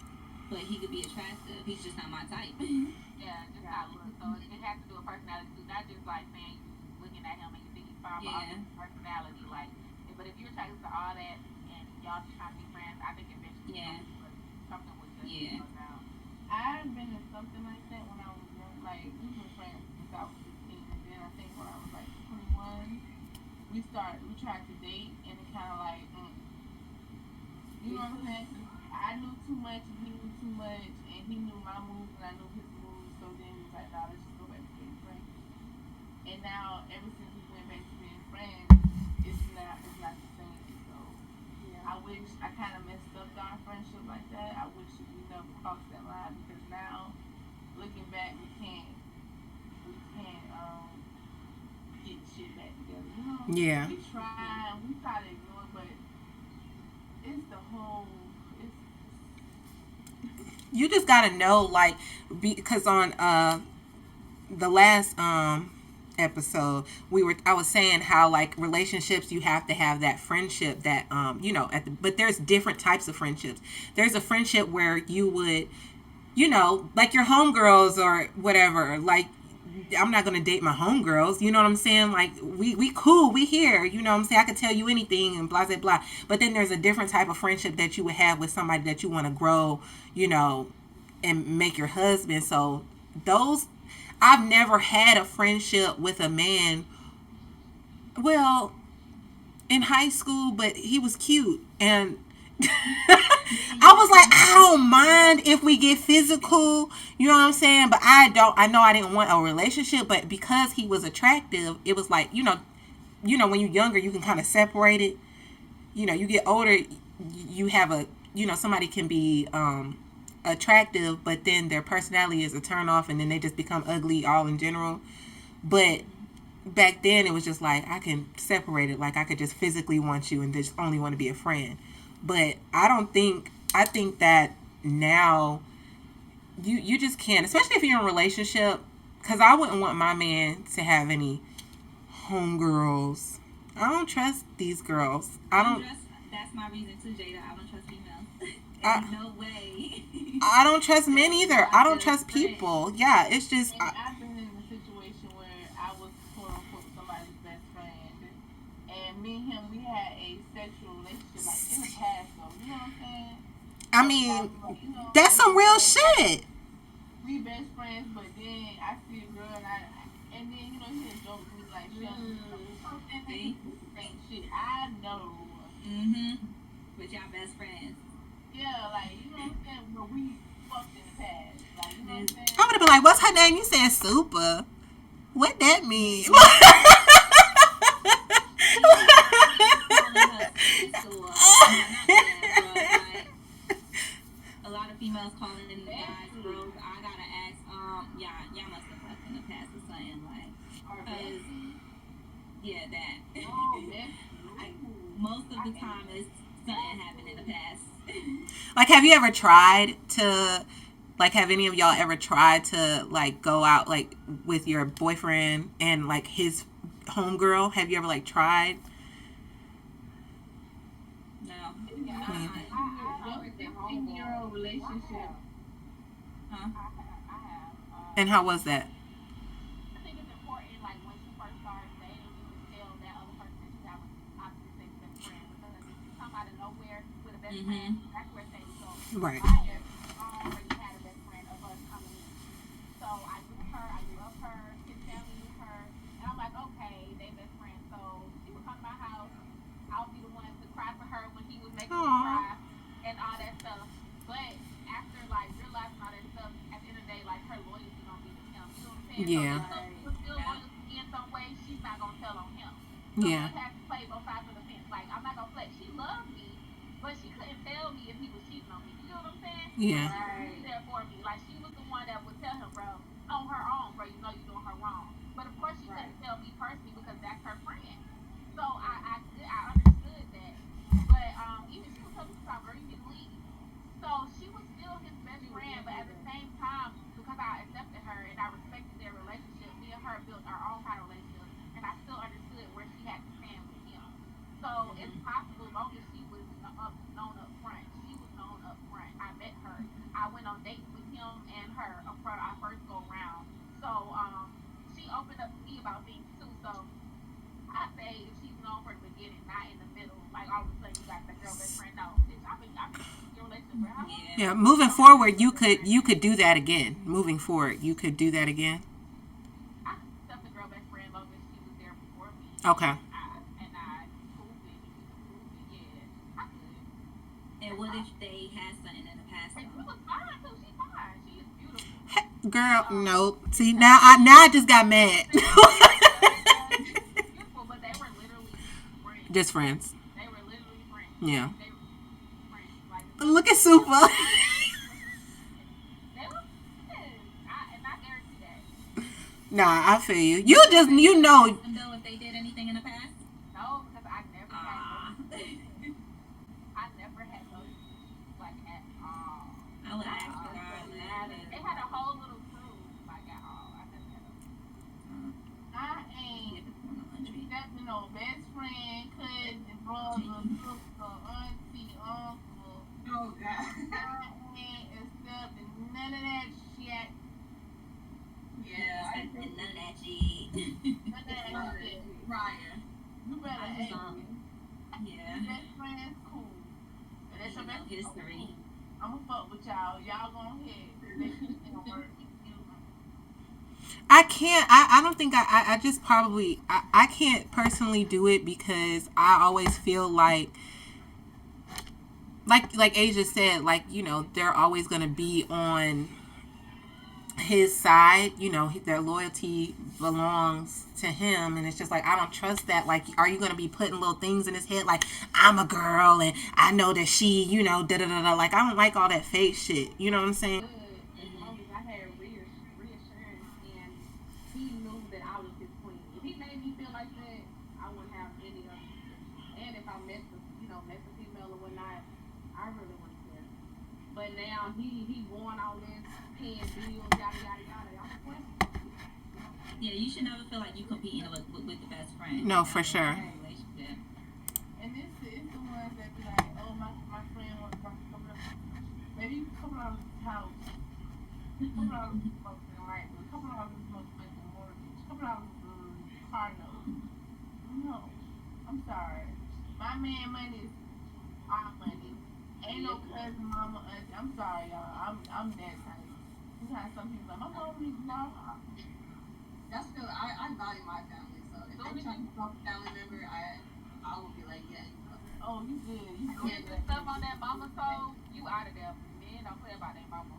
but he could be attractive. He's just not my type. yeah, just how it looks. So it has to do with personality too, not just like saying you looking at him and you think he's fine, but also Yeah. personality. Like, but if you're attracted to all that and y'all just trying to be friends, I think eventually Yeah. something would just Yeah. go down. I've been in something like that when I was young. Like, we've been friends since I was 16, and then I think when I was like 21, we tried to date, and it kind of like, you know what I'm saying? I knew too much, and he knew too much, and he knew my moves, and I knew his moves, so then we was like, nah, let's just go back to being friends. And now, ever since we went back to being friends, it's not the same, so. yeah. I wish I kind of messed up our friendship like that. I wish we never crossed that line because now, looking back, we can't get shit back together. You know, Yeah. we try to ignore it, but it's the whole. It's You just gotta know, like, because on the last episode I was saying how, like, relationships, you have to have that friendship that but there's different types of friendships. There's a friendship where you would, like your homegirls or whatever, like, I'm not gonna date my homegirls, you know what I'm saying? Like, we cool, we here, you know what I'm saying? I could tell you anything and blah blah blah. But then there's a different type of friendship that you would have with somebody that you want to grow, and make your husband. So those, I've never had a friendship with a man. Well, in high school, but he was cute, and I was like, I don't mind if we get physical, you know what I'm saying? But I know I didn't want a relationship, but because he was attractive, it was like, when you're younger, you can kind of separate it. You get older, you have somebody can be attractive, but then their personality is a turn off, and then they just become ugly all in general. But back then, it was just like, I can separate it. Like, I could just physically want you and just only want to be a friend. But I think that now you just can't, especially if you're in a relationship, because I wouldn't want my man to have any homegirls. I don't trust these girls. I don't. That's my reason too, Jada. I don't trust females. I, No way. I don't trust men either. I don't trust people. Yeah, it's just. and I've been in a situation where I was quote unquote somebody's best friend, and me and him, we had a sexual relationship like in the past, though. You know what I'm saying? I mean, that's some real shit. We best friends, but then I see a girl and then he'll joke with me like, "Shit, ain't shit." I know. With y'all best friends. Yeah, like you know what I'm saying. But we fucked in the past, like you know what I'm saying. I would have been like, "What's her name?" You said Super. What that mean? A lot of females calling in the guys, bros. I gotta ask, y'all must have fucked in the past or something, like, cause, yeah, that. Oh, man. Most of the time, it's something happened in the past. Like, have you ever tried to, like, have any of y'all ever tried to, like, go out, like, with your boyfriend and, like, his homegirl? Have you ever, like, tried? No. I 15-year-old relationship. Huh? And how was that? I think it's important, like when she first started dating, you can tell that other person that you have an opposite sex best friend, because if you come out of nowhere with a best friend, that's where things go. Right. I already had a best friend of us coming in, so I knew her, I love her, his family knew her, and I'm like, okay, they best friends. So she would come to my house, I would be the one to cry for her when he was making me cry and all that stuff. But after like realizing all that stuff, at the end of the day, like her loyalty gonna be with him. You know what I'm saying? Yeah. So if still loyalty in some way, she's not gonna tell on him. So Yeah. she has to play both sides of the fence. Like, I'm not gonna play. She loved me, but she couldn't tell me if he was cheating on me. You know what I'm saying? Yeah. She was really there for me. Like, she was the one that would tell him, bro, on her own, bro, you know you're doing her wrong. But of course she couldn't tell me personally because that's her friend. So I understood that. But even she was telling me, bro, you need to leave. So she was still his best friend, but at the same time, because I accepted her and I respected their relationship, me and her built our own kind of relationship, and I still understood where she had to stand with him. So it's possible, long as she was known up front. She was known up front. I met her. I went on dates with him and her for our first go round. So she opened up to me about things too. So I say if she's known from the beginning, not in the middle, like all of a sudden you got that girl best friend. No, bitch, I've been in your relationship for how long? Yeah. Moving forward, you could do that again. Moving forward, you could do that again. I could accept the girl best friend long as she was there before me. Okay. And I proved it. Yeah, I could. And what if they had something in the past? And she was fine too. She's fine. She is beautiful. Girl, nope. See, now I just got mad. Beautiful, but they were literally friends. Just friends. They were literally friends. Yeah. They were friends. Like, Look at Super. they were friends. And I guarantee that. Nah, I feel you. You know. Know if they did anything in the past? No, because I never best friend, cousin, brother, sister, auntie, uncle, Oh God. aunt, and stuff, and none of that shit. Yeah, Yeah, I and agree. none of that shit. None of that shit. Right. Yeah. You better I just act. yeah. Your best friend's cool. And that's You your know, best friend. history. I'ma fuck with y'all. Y'all go ahead. That shit ain't gonna work. I can't. I don't think I just probably I can't personally do it because I always feel like Asia said, like, they're always gonna be on his side. Their loyalty belongs to him, and it's just like I don't trust that. Like, are you gonna be putting little things in his head like I'm a girl and I know that she, da da da da. Like, I don't like all that fake shit. You know what I'm saying? Good as long as I had reassurance and he knew that I was his queen. If he made me feel like that, I wouldn't have any other restrictions. And if I met the female or whatnot, I really wouldn't care. But now he won all this, paying bills, yada yada yada. I'm a question. Yeah, you should never feel like you competing with the best friend. No, for sure. Relationship. And this is the ones that be like, oh, my friend wants to come up. Maybe you can come out of his house. Couple dollars is smoking light. Couple dollars is smoking mortgage. Couple dollars car note. No, I'm sorry. My man money is our money. Ain't no cousin, mama, auntie. I'm sorry, y'all. I'm that type. You have some people like my mom needs love. That's still I value my family, so if Soon they as try to you talk a family member, I will be like, yeah, you know. Oh, you good. You get good. the stuff on that mama soul, you out of there. Men don't play about that mama.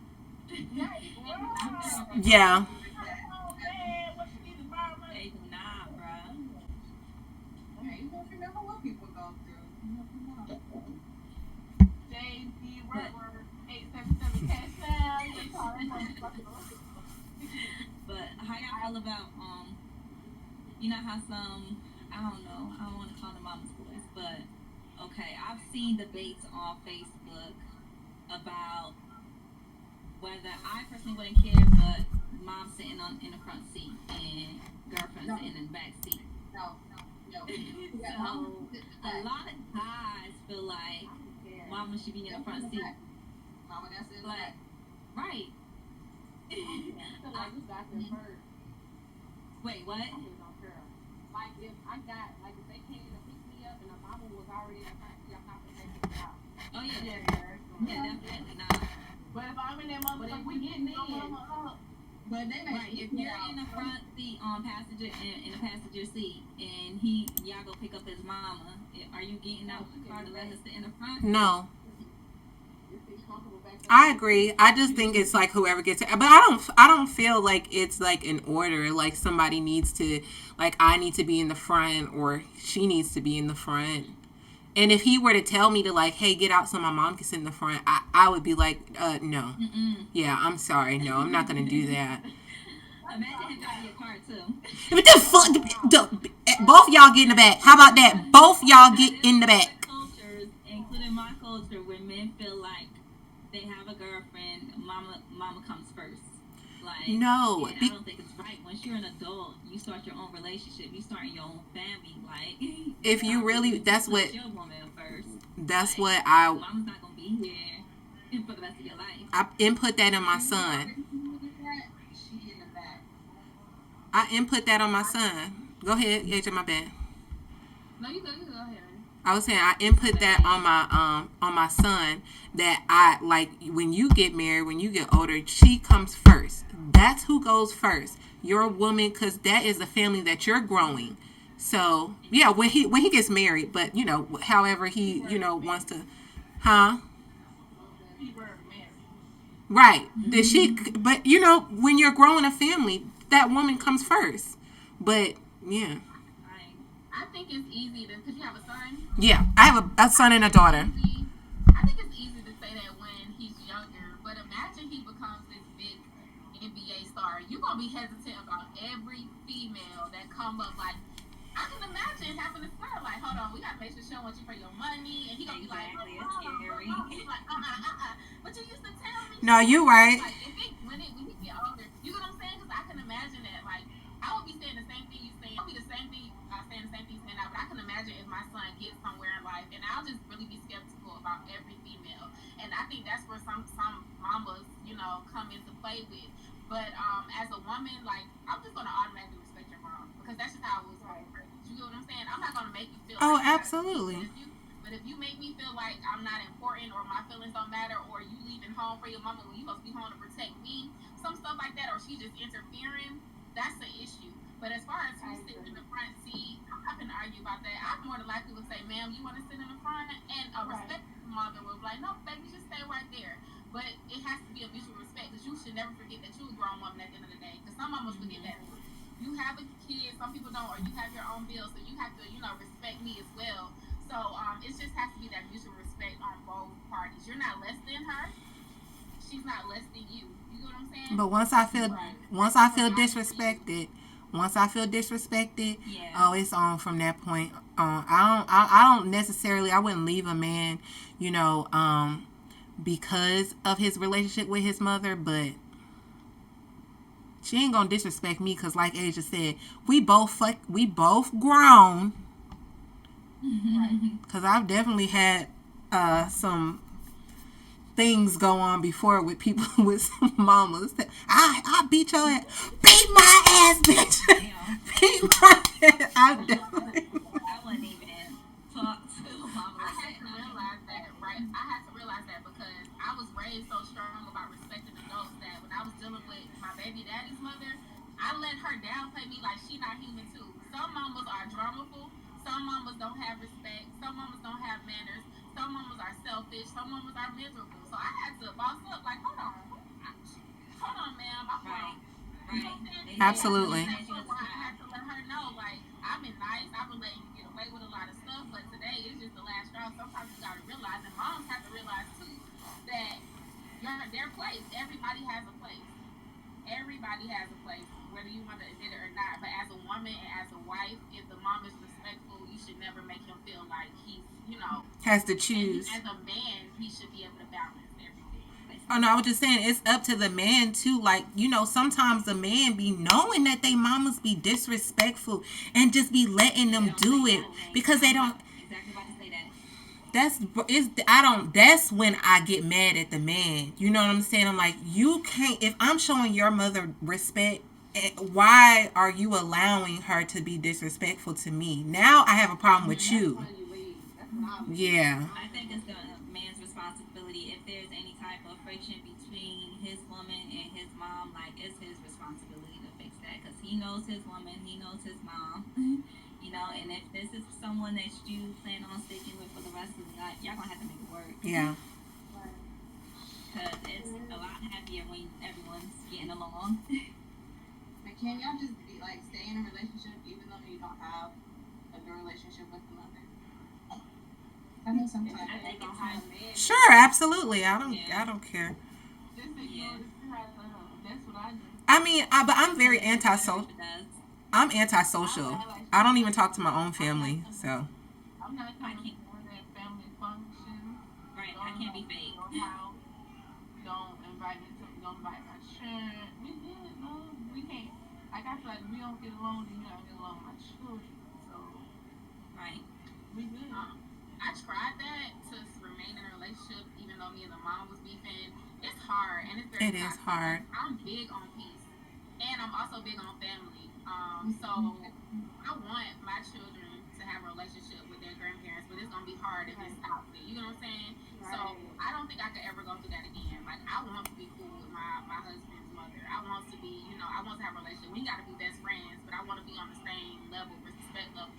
Yeah, Men do not play about that mama. Yeah. oh man, what she needs to borrow money? They do not, bruh. Yeah, you never know what people go through. You never know. JD But Work 877 cash now. You can call that motherfucker. but how y'all feel about you know how some I don't want to call them mama's boys, but okay, I've seen debates on Facebook about whether I personally wouldn't care, but mom sitting in the front seat and girlfriend No, sitting in the back seat. no, no. Yeah, mama, So a lot of guys feel like I don't care. mama should be in the front seat. Mama, that's it. Like, right. I feel like you got them first. Wait, what? I really don't care. Like if they came to pick me up and the mama was already in the front seat, I'm not gonna take it out. Oh yeah, Yeah, yeah, definitely not. but if I'm in that But motherfucker, if we getting in, mama up. But they may Right, if you're in the front seat on passenger in the passenger seat and y'all go pick up his mama, are you getting out the car to let her sit in the front? No. you feel comfortable back there. I agree. I just think it's like whoever gets it. But I don't feel like it's like an order. Like somebody needs to, like I need to be in the front or she needs to be in the front. And if he were to tell me to like, hey, get out so my mom can sit in the front, I would be like, no. Mm-mm. Yeah, I'm sorry. No, I'm not gonna do that. Imagine him driving your car too. But both y'all get in the back. How about that? Both y'all get in the There's back. cultures, including my culture, where men feel like they have a girlfriend, mama comes first. Like, No, yeah, I don't think it's right. Once you're an adult, you start your own relationship, you start your own family. Like, if you really, that's put what your woman first. that's Like, what I mama's not gonna be here for the rest of your life. I input that in my son. she in the back. I input that on my son. Go ahead, AJ, my bad. No, you go ahead. I was saying I input that on my son that I like when you get married, when you get older, she comes first. That's who goes first. You're a woman because that is the family that you're growing. So yeah, when he gets married, but however he wants to, huh? Right. That she, but when you're growing a family, that woman comes first. But yeah, Right. I think it's easy to, because you have a son. yeah. I have a son and a daughter. I think it's easy to say that when he's younger, but imagine he becomes this big NBA star. You're going to be hesitant about every female that come up. Like, I can imagine having a son, like, hold on, we got to make sure she don't want you for your money. And he going to be like, Exactly, oh, it's mama, scary. He's like, But you used to tell me. No, you right. Like, when he get older, you know what I'm saying? Because I can imagine that, like, I would be saying the same thing you saying. I would be the same thing, saying the same thing saying I imagine if my son gets somewhere in life, and I'll just really be skeptical about every female. And I think that's where some mamas, come into play with. But as a woman, like I'm just gonna automatically respect your mom because that's just how I was Right. raised. You get what I'm saying? I'm not gonna make you feel Oh, like you gotta be absolutely. with you. But if you make me feel like I'm not important or my feelings don't matter or you leaving home for your mama when you supposed to be home to protect me, some stuff like that, or she just interfering, that's the issue. But as far as I who's sitting in agree. the front seat, I'm not gonna argue about that. I more than likely would say, "Ma'am, you want to sit in the front?" And a Right. respectful mother would be like, "No, baby, just stay right there." But it has to be a mutual respect because you should never forget that you're a grown woman at the end of the day. Because some mamas forget that too. You have a kid, some people don't, or you have your own bills, so you have to, respect me as well. So it just has to be that mutual respect on both parties. You're not less than her. She's not less than you. You know what I'm saying? But Right. once I feel disrespected, once I feel disrespected, Yeah. oh, it's on from that point on. I don't necessarily. I wouldn't leave a man, you know, because of his relationship with his mother, but she ain't gonna disrespect me because, like Asia said, we both grown. Right. Because I've definitely had some things go on before with people with some mamas. I beat your ass. Beat my ass, bitch. Damn. Beat my ass. I definitely. I wouldn't even talk to mama I like had that. to No. realize that, right? I had to realize that because I was raised so strong about respecting adults that when I was dealing with my baby daddy's mother, I let her downplay me like she not human too. Some mamas are dramaful. Some mamas don't have respect. Some mamas don't have manners. Some mamas are selfish. Some mamas are miserable. So I had to boss up like, hold on, ma'am, I'm Right. grown. You know Right. what I'm saying? They So say it had to they get Absolutely. to that snatch you point as a where I had child. to let her know, like, I've been nice. I've been letting you get away with a lot of stuff, but today is just the last straw. Sometimes you gotta realize, and moms have to realize too, that their place. Everybody has a place. Everybody has a place, whether you want to admit it or not. But as a woman and as a wife, if the mom is respectful, you should never make him feel like he's. Has to And he, choose. as a man, he should be able to balance everything. Oh no, I was just saying it's up to the man too. Like, sometimes the man be knowing that they mamas be disrespectful and just be letting And they them don't do say it nothing. because they don't. Exactly about to say that. That's is I don't. That's when I get mad at the man. You know what I'm saying? I'm like, you can't. If I'm showing your mother respect, why are you allowing her to be disrespectful to me? Now I have a problem with That's you. when you leave. That's when I leave. Yeah. I think it's the man's responsibility. If there's any type of friction between his woman and his mom, like it's his responsibility to fix that because he knows his woman, he knows his mom. And if this is someone that you plan on sticking with for the rest of the night, y'all gonna have to make it work. Yeah. Right. Because it's a lot happier when everyone's getting along. But can y'all just be like stay in a relationship even though you don't have a good relationship with the mother? I think sometimes I think they don't it's have. time. Sure. Absolutely. Yeah. I don't care. Just ignore Yeah. the crap. That's what I do. I mean, but I'm very It doesn't matter antisocial. if it does. I'm antisocial. I don't even talk to my own family. So I'm not I coming can't. for that family function. Right. I Don't can't be invite me fake. to your house. Don't invite me to. Don't invite my children. We good. No, we can't. Like I feel like we don't get along, then you don't get along with my children. So Right. we good. I tried that to remain in a relationship, even though me and the mom was beefing. It's hard and it's very it is toxic. hard. I'm big on peace, and I'm also big on family. So I want my children to have a relationship with their grandparents, but it's gonna be hard if it's toxic. You know what I'm saying? So Right. I don't think I could ever go through that again. Like I want to be cool with my husband's mother. I want to be, I want to have a relationship. We gotta be best friends, but I want to be on the same level, respect level.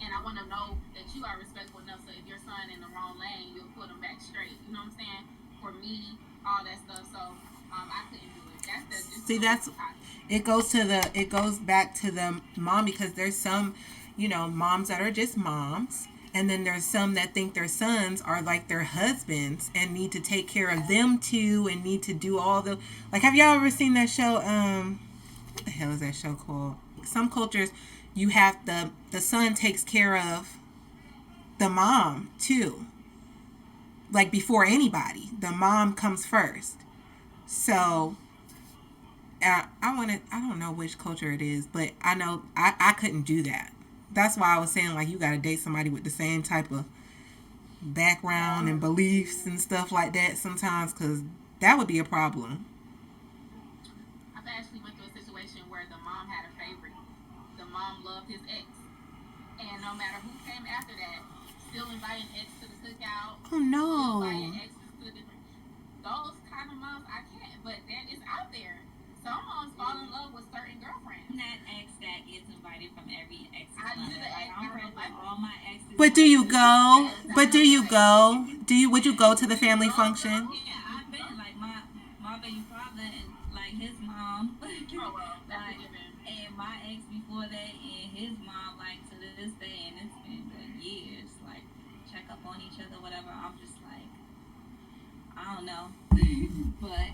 And I want to know that you are respectful enough so if your son in the wrong lane, you'll put him back straight. You know what I'm saying? For me, all that stuff. So I couldn't do it. That's just See, that's toxic. it goes back to the mom because there's some, moms that are just moms. And then there's some that think their sons are like their husbands and need to take care of them too and need to do all the like. Have y'all ever seen that show? What the hell is that show called? Some cultures, you have the son takes care of the mom too. Like before anybody, the mom comes first. So I don't know which culture it is, but I know I couldn't do that That's why I was saying like you gotta date somebody with the same type of background and beliefs and stuff like that sometimes, because that would be a problem. I've actually went through a situation where the mom had a favorite. The mom loved his ex, and no matter who came after that, still inviting ex to the cookout, Oh still no. inviting exes to the different. Those kind of moms I can't, but that is out there. Some moms fall in love with certain girlfriends. That ex that gets invited from every ex's I mother. knew the Like ex I'm I friends don't with like. all my exes. But do you go? But do you Like, go? Would you go to the family function? Yeah, I've been like my baby father and like his mom. oh well, that's a Like, given. and my ex before that and his mom, like to this day, and it's been years, like check up on each other, whatever. I'm just like, I don't know. But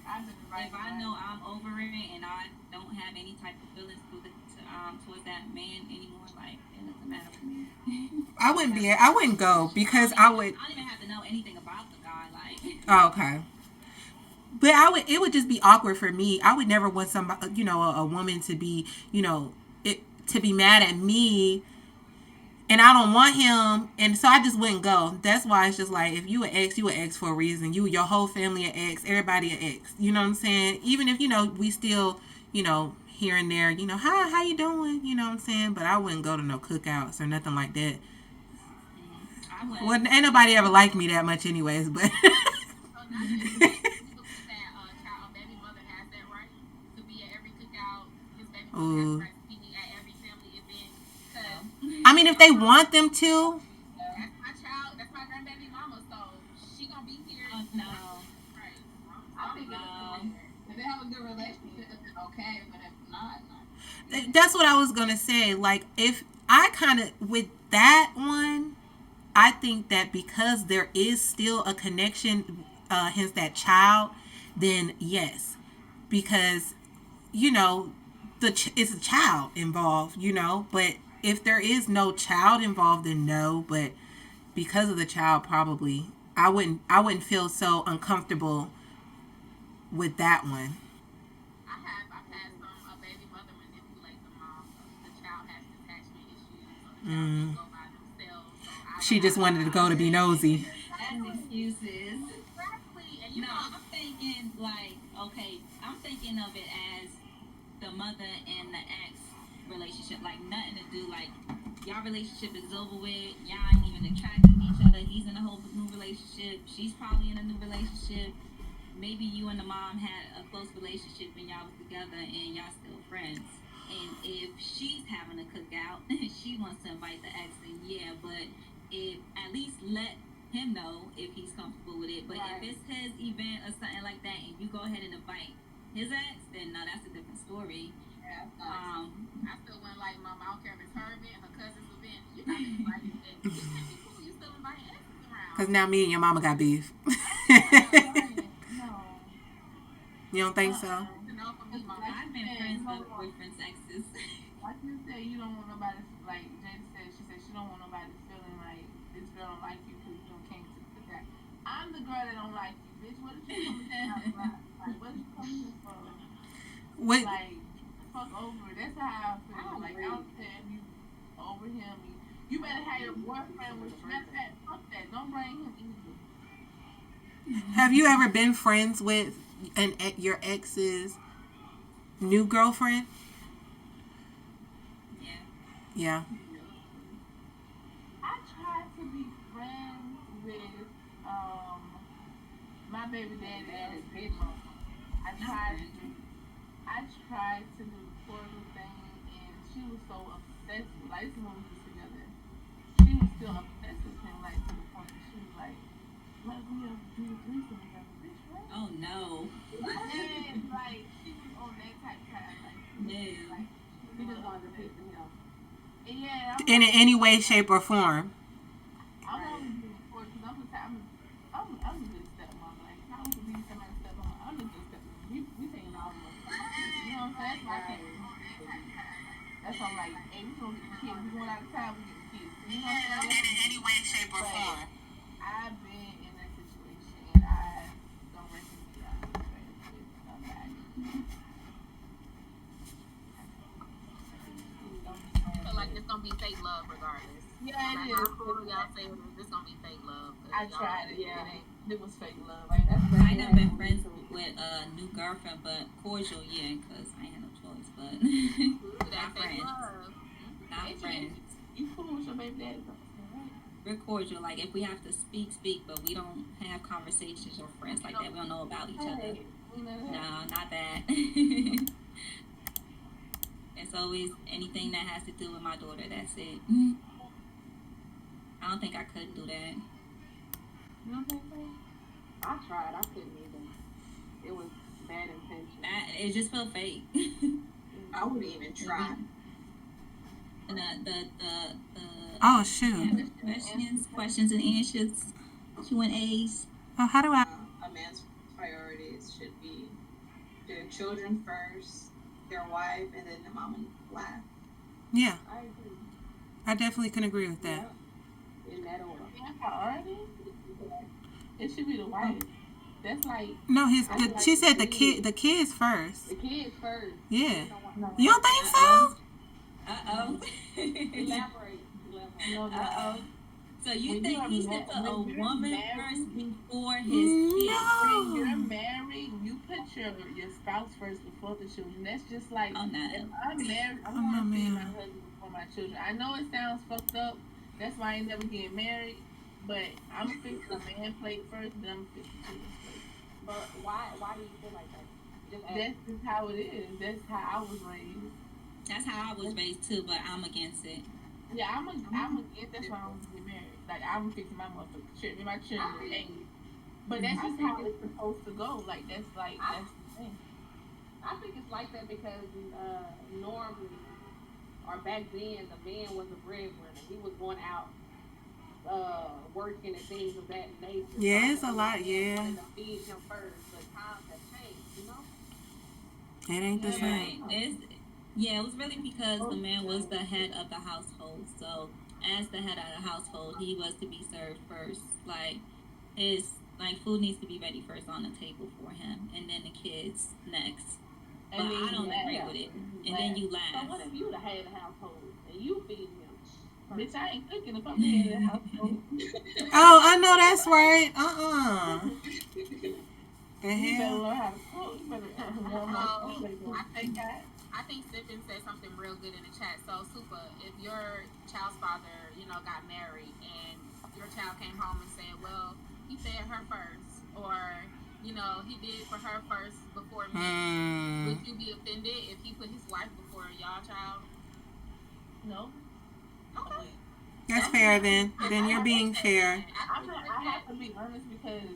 I've been if I know I'm over it and I don't have any type of feelings towards that man anymore, like it doesn't matter for me. I wouldn't go because I would. I don't even have to know anything about the guy, like. Oh, okay. But it would just be awkward for me. I would never want somebody, a woman to be, to be mad at me, and I don't want him, and so I just wouldn't go. That's why it's just like if you an ex for a reason. Your whole family an ex, everybody an ex. You know what I'm saying? Even if we still, here and there, hi, how you doing? You know what I'm saying? But I wouldn't go to no cookouts or nothing like that. I wouldn't. Well, ain't nobody ever liked me that much, anyways. But So now you believe that child baby mother has that right to be at every cookout. His baby mother has the ooh. right to be at every family event. Cause I mean, if they want them to. that's my child, that's my grandbaby mama. So she gonna be here. Oh, no. Right. I think No. if they have a good relationship, then okay. But if not, That's what I was gonna say. Like, if I kind of with that one, I think that because there is still a connection, hence that child, then yes, because it's a child involved, But if there is no child involved, then no. But because of the child, probably I wouldn't feel so uncomfortable with that one. I've had some baby mother manipulate the mom. The child has attachment issues, so the child can't go by themselves. So She just wanted to go to be nosy. That's excuses. exactly, and No, I'm thinking like, okay, I'm thinking of it as the mother and the ex relationship, like nothing to do, like y'all relationship is over with, y'all ain't even attracted to each other, he's in a whole new relationship, she's probably in a new relationship, maybe you and the mom had a close relationship when y'all was together and y'all still friends. And if she's having a cookout and she wants to invite the ex, then yeah, but if at least let him know if he's comfortable with it. But Right. if it's his event or something like that and you go ahead and invite his ex, then no, that's a different story. yeah, I still went like, Mom, I don't care if it's her event, her cousin's event. You got to invite it. You can't be cool. You still inviting exes around. Because now me and your mama got beef. no. You don't think so? No, for me, Mom. I've been friends with boyfriend's exes. Like you said, you don't want nobody, like Jada said, she said she don't want nobody feeling like this girl don't like you because you don't came to the cookout. I'm the girl that don't like you, bitch. What did you come here for? Like, what did you come here for? What? Like, fuck over it. That's how I feel. Like, I don't care if you over him. You better have your boyfriend with you. That's that. Fuck that. Don't bring him either. Have you ever been friends with your ex's new girlfriend? Yeah. Yeah. I tried to be friends with my baby daddy and his big mama. I tried to do the cordial thing, and she was so obsessed with, like, this is when we was together. She was still obsessed with him, like, to the point that she was like, let me do the threesome together, bitch, right? Oh no. And, like, she was on that type of time, like, No. like, He just wanted to pick him up. and yeah, In any way, shape, or form. I'm only doing it for because I'm a good stepmom. Like, if I was to be somebody's stepmom, I'm a good stepmom. We taking all of us. You know what I'm saying? That's my kid. That's why I'm like, hey, we gonna get the kids. We going out of town, we get the kids. You know what I'm saying? In any way, shape, or form. I've been in that situation, and I don't recommend y'all to be friends with somebody. So, like, fake love regardless. Yeah, No it matter how is. cool y'all say it is, it's gonna be fake love. 'Cause I y'all, tried it. Yeah. It was fake love. That's I exactly never how been it friends is too. with a new girlfriend, but cordial, yeah, because I ain't had no choice. But ooh, that not fake friends. love. Not friends. You cool with your baby daddy, right? We're cordial. Like if we have to speak, speak, but we don't have conversations or friends like that. We don't know about each other. Hey, you know that? No, not that. It's always anything that has to do with my daughter. That's it. I don't think I could do that. You don't think so? I tried. I couldn't even. It was bad intention. It just felt fake. I wouldn't even try. And the Oh shoot. questions and answers, Q&As. Oh, how do I? A man's priorities should be their children first, their wife, and then the mom and last. Yeah, I agree. I definitely can agree with that. Yeah. In that order. Yeah, priority? It should be the wife. That's like No, I feel like she said the the kids first. The kids first. Yeah. no. You don't think so? Uh-oh. Elaborate. No, Uh-oh. So you When think you are he should put a when you're woman married- first before his kids? when you're No. married, you put your spouse first before the children. That's just like Oh, no. if I'm married, I Oh, want no, to feed ma'am. my husband before my children. I know it sounds fucked up. That's why I ain't never getting married. But I'm gonna fix the man plate first, then I'm gonna fix the children's plate. But why do you feel like that? Just ask. That's just how it is. That's how I was raised. That's how I was raised too, but I'm against it. Yeah, I'm against. That's why I don't get married. Like I'm fixing my motherfucking children. My children are 8. But that's just how it's supposed to go. Like that's the thing. I think it's like that because normally, or back then, the man was a breadwinner. He was going out working and things of that nature. Yeah, So it's a I think lot, the man yeah. wanted to feed him first, but times have changed, you know? It ain't the Yeah, same. It was really because the man was the head of the household. So as the head of the household, he was to be served first. Like food needs to be ready first on the table for him, and then the kids next. But And then I don't you agree laugh. with it. And then you So laugh. what if you the head of the household and you feed him? Bitch, I ain't cooking if I'm in the household. Oh, I know that's right. The You better hell? learn how to cook. You better learn how to cook. I think Sippin said something real good in the chat. So, Super, if your child's father, got married and your child came home and said, well, he fed her first, or, he did for her first before me, would you be offended if he put his wife before y'all child? No. Okay. That's fair then. Then you're being fair. I have to be honest because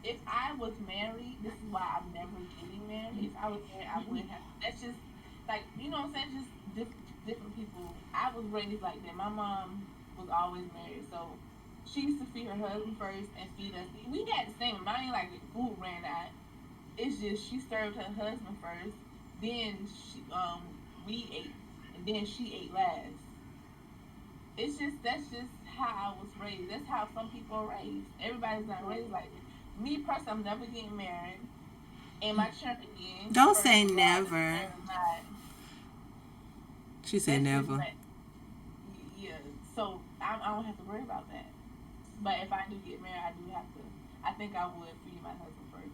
if I was married, this is why I'm never getting married. If I was married, I wouldn't have. That's just like you know what I'm saying. Just different people. I was raised like that. My mom was always married, so she used to feed her husband first and feed us. We had the same. Mine ain't like food ran out. It's just she served her husband first, then we ate, and then she ate last. That's just how I was raised. That's how some people are raised. Everybody's not raised like that. Me personally, I'm never getting married. And my children again. Don't first say of all, never. they're not- She said that's just never. like- yeah. So I don't have to worry about that. But if I do get married, I do have to. I think I would feed my husband first.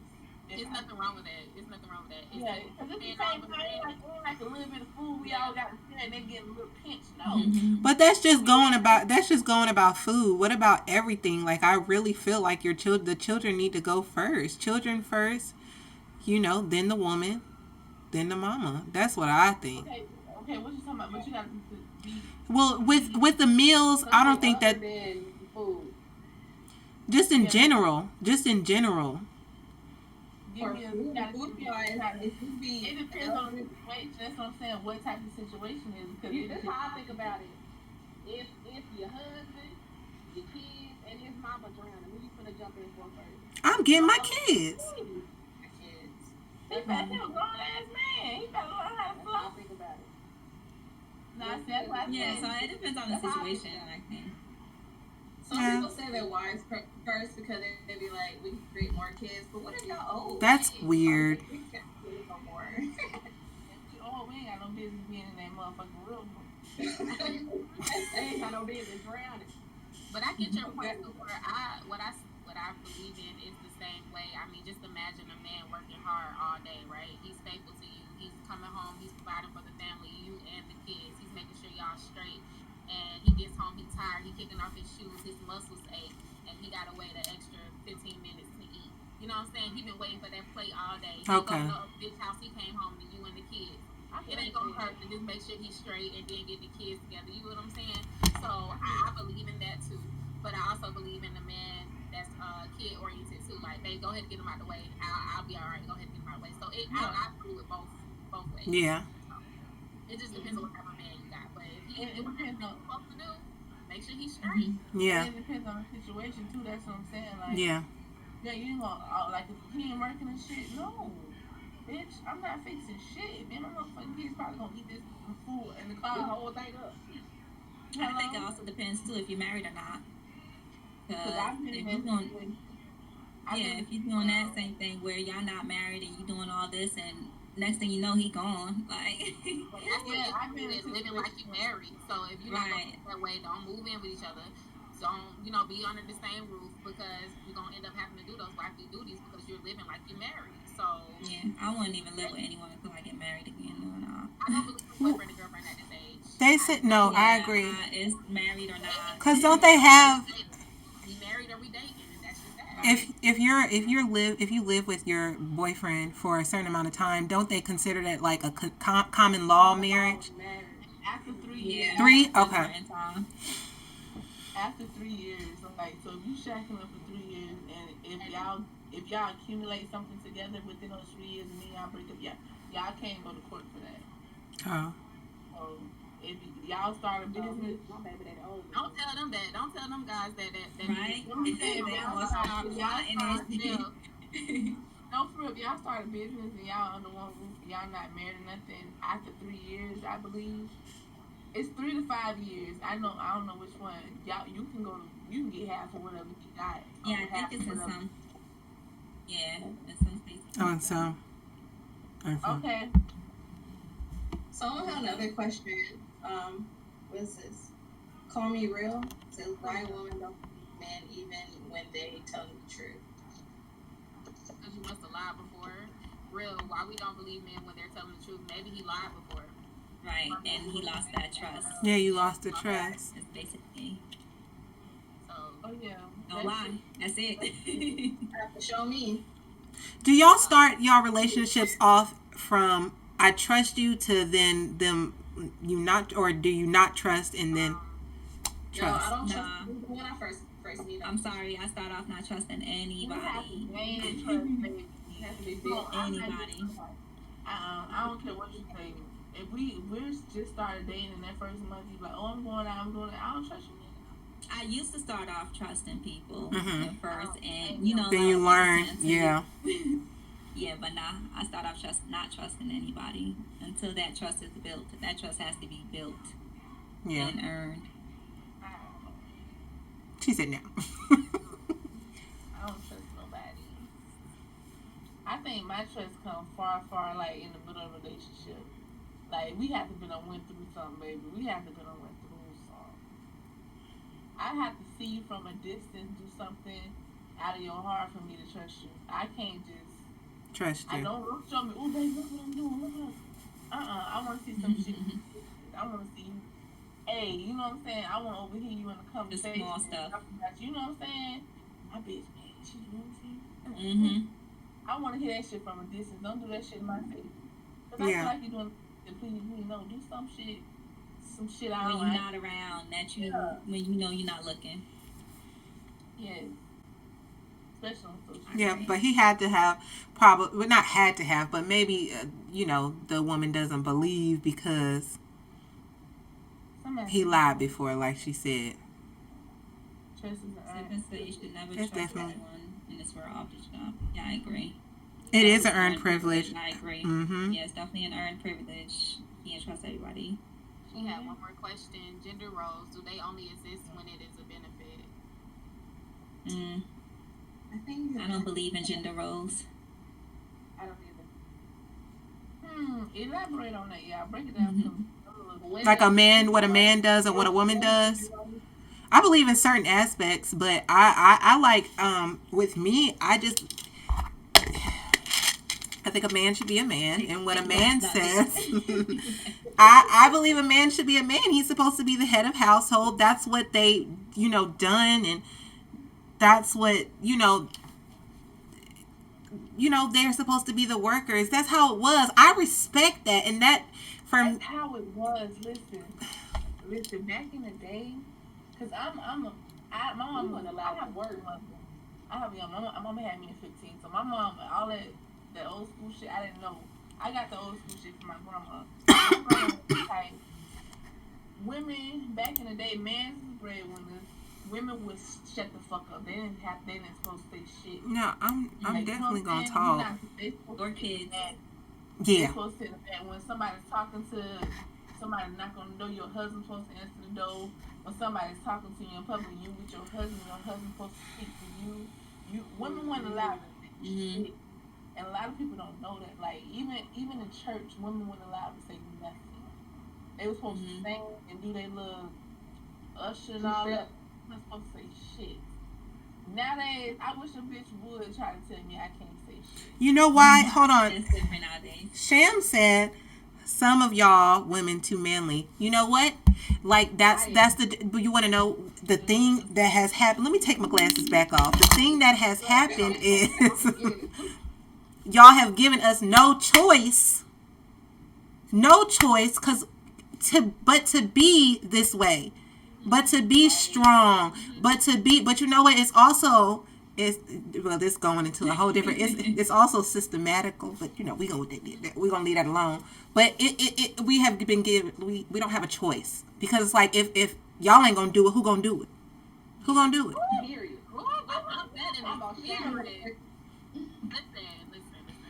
There's nothing wrong with that. There's nothing wrong with that. Yeah, because it's the same thing. Like a little bit of food, we all got to share, and they get a little pinch. No. But that's just going about food. What about everything? Like I really feel like the children need to go first. Children first, then the woman, then the mama. That's what I think. Okay, what you talking about? But you got to be. Well, with the meals, I don't think that. Than food. Just in general. Give me Food wise, it could be. It depends on the situation. That's what I'm saying. What type of situation is it? Because That's how I think about it. If your husband, your kids, and his mama drowning, who you finna jump in for first? I'm getting my kids. He better be a grown ass man. He better learn how to That's how I float. think about it. Nah, that's why I Yeah, so said. it depends on the situation, I think. Some people say their wives first because they be like, we can create more kids. But what if y'all old? That's weird. We can't do no more. Oh, we ain't got no business being in that motherfucking room. They ain't got no business drowning. But I get your point. So where what I believe in is the same way. I mean, just imagine a man working hard all day, right? He's faithful to you. He's coming home. He's providing for the family, you and the kids. He's making sure y'all straight. And he gets home. He's tired. He's kicking off his shoes. His muscles ache, and he got to wait an extra 15 minutes to eat. You know what I'm saying? He been waiting for that plate all day. He go to the bitch house. He came home to you and the kids. It ain't gonna hurt to just make sure he's straight and then get the kids together. You know what I'm saying? So I believe in that too. But I also believe in the man that's kid oriented too. Like, babe, go ahead and get him out the way. I'll be all right. Go ahead and get him out the way. So I agree with both ways. Yeah. So it just depends on what type of man you got. But if he doing what he's supposed to do, make sure he's straight. Yeah. It depends on the situation too. That's what I'm saying. Like, yeah, you ain't gonna like if he ain't working and shit. No. Bitch, I'm not fixing shit. Man, my motherfucking kids probably gonna eat this food in the car. The whole thing up. I think it also depends too if you're married or not. Because if you're doing, if you're doing that same thing where y'all not married and you doing all this and next thing you know he gone, like I've been living like you married. So if you're not going that way, don't move in with each other. Don't be under the same roof because you're gonna end up having to do those wifely duties because you're living like you're married. So yeah, I wouldn't even live with anyone until I get married again. No. I don't believe in boyfriend and girlfriend at this age. They said no. I agree. Is married or not? Because don't they have? We married or we dating, and that's just that. If you live with your boyfriend for a certain amount of time, don't they consider that like a common law marriage? After 3 years. 3? Okay. After 3 years, like so, if you shacking up for 3 years, and if y'all accumulate something together within those 3 years, and then y'all break up, y'all can't go to court for that. Oh. So if y'all start a business, don't tell them that. Don't tell them guys that right. No, for real, if y'all start a business and y'all under one roof, y'all not married or nothing. After 3 years, I believe. It's 3 to 5 years. I don't know which one. Y'all, you can get half or whatever you got. Yeah, I think it's in some. Yeah, in some states. Oh, and some. Okay. So I have another question. What is this? Call me real. It says why women don't believe men even when they tell them the truth. Because you must have lied before. Real. Why we don't believe men when they're telling the truth? Maybe he lied before. Right, and he lost that trust. Yeah, you lost the trust. That's basically. So, don't lie. That's it. Have to show me. Do y'all start y'all relationships off from I trust you to then them you not, or do you not trust and then trust? No, I don't trust when I first meet them. I'm sorry, I start off not trusting anybody. Anybody. I don't care what you say. If we're just started dating in that first month, you like, oh, I'm going out, I'm doing it. I don't trust you. I used to start off trusting people at first, and then you learn, yeah. Yeah, but nah, I start off not trusting anybody until that trust is built. That trust has to be built and earned. She said no. I don't trust nobody. I think my trust comes far, like in the middle of a relationship. Like we have to been on went through something, baby. We have to been on went through something. I have to see you from a distance do something out of your heart for me to trust you. I can't just trust you. I don't show me. Oh, baby, look what I'm doing. Look. I want to see some shit. I want to see you. Hey, you know what I'm saying? I want to overhear you in the conversation. Small stuff. You know what I'm saying? My bitch, man, she doing I want to hear that shit from a distance. Don't do that shit in my face. Because I feel like you're doing please, no, do some shit I don't when you're not around, that you when you know you're not looking. Yes. Especially on social media. Yeah, but he had to have not had to have, but maybe the woman doesn't believe because he lied before, like she said. Trust is so you should never trust anyone in this world off the job. Yeah, I agree. It is an earned privilege. I agree. Mm-hmm. Yeah, it's definitely an earned privilege. You can't trust everybody. She had one more question. Gender roles, do they only exist when it is a benefit? I don't believe in gender roles. I don't either. Elaborate on that, y'all. Break it down to me a little Like a man, what a man does and what a woman does. I believe in certain aspects, but I like with me, I think a man should be a man, and what a man says, I believe a man should be a man. He's supposed to be the head of household. That's what they, done, and that's what, they're supposed to be the workers. That's how it was. I respect that, and that from That's how it was. Listen. Back in the day, cause my mom wasn't allowed to work. I have young. My mama had me at 15, so my mom, all that old school shit, I didn't know. I got the old school shit from my grandma. My grandma was like, women back in the day, men was breadwinners. Women would shut the fuck up. They didn't supposed to say shit. no, I'm Like, definitely you know what gonna I'm saying? talk. They supposed Or to sit kids. back. Yeah. They're supposed to sit in the back. When somebody's talking to somebody knock on the door, your husband's supposed to answer the door. When somebody's talking to you in public, you with your husband's supposed to speak to you. Women weren't allowed to say shit. And a lot of people don't know that. Like even in church, women weren't allowed to say nothing. They were supposed to sing and do their little usher and all that. They weren't supposed to say shit. Nowadays, I wish a bitch would try to tell me I can't say shit. You know why? Hold on. It's different nowadays. Sham said some of y'all women too manly. You know what? Like that's the. You want to know the thing that has happened? Let me take my glasses back off. The thing that has happened is y'all have given us no choice, because to be this way, but to be strong, but you know what? It's also this going into a whole different. It's also systematical, but we're gonna leave that alone. But we have been given we don't have a choice, because it's like if y'all ain't gonna do it, who gonna do it? Who gonna do it? Period. Listen.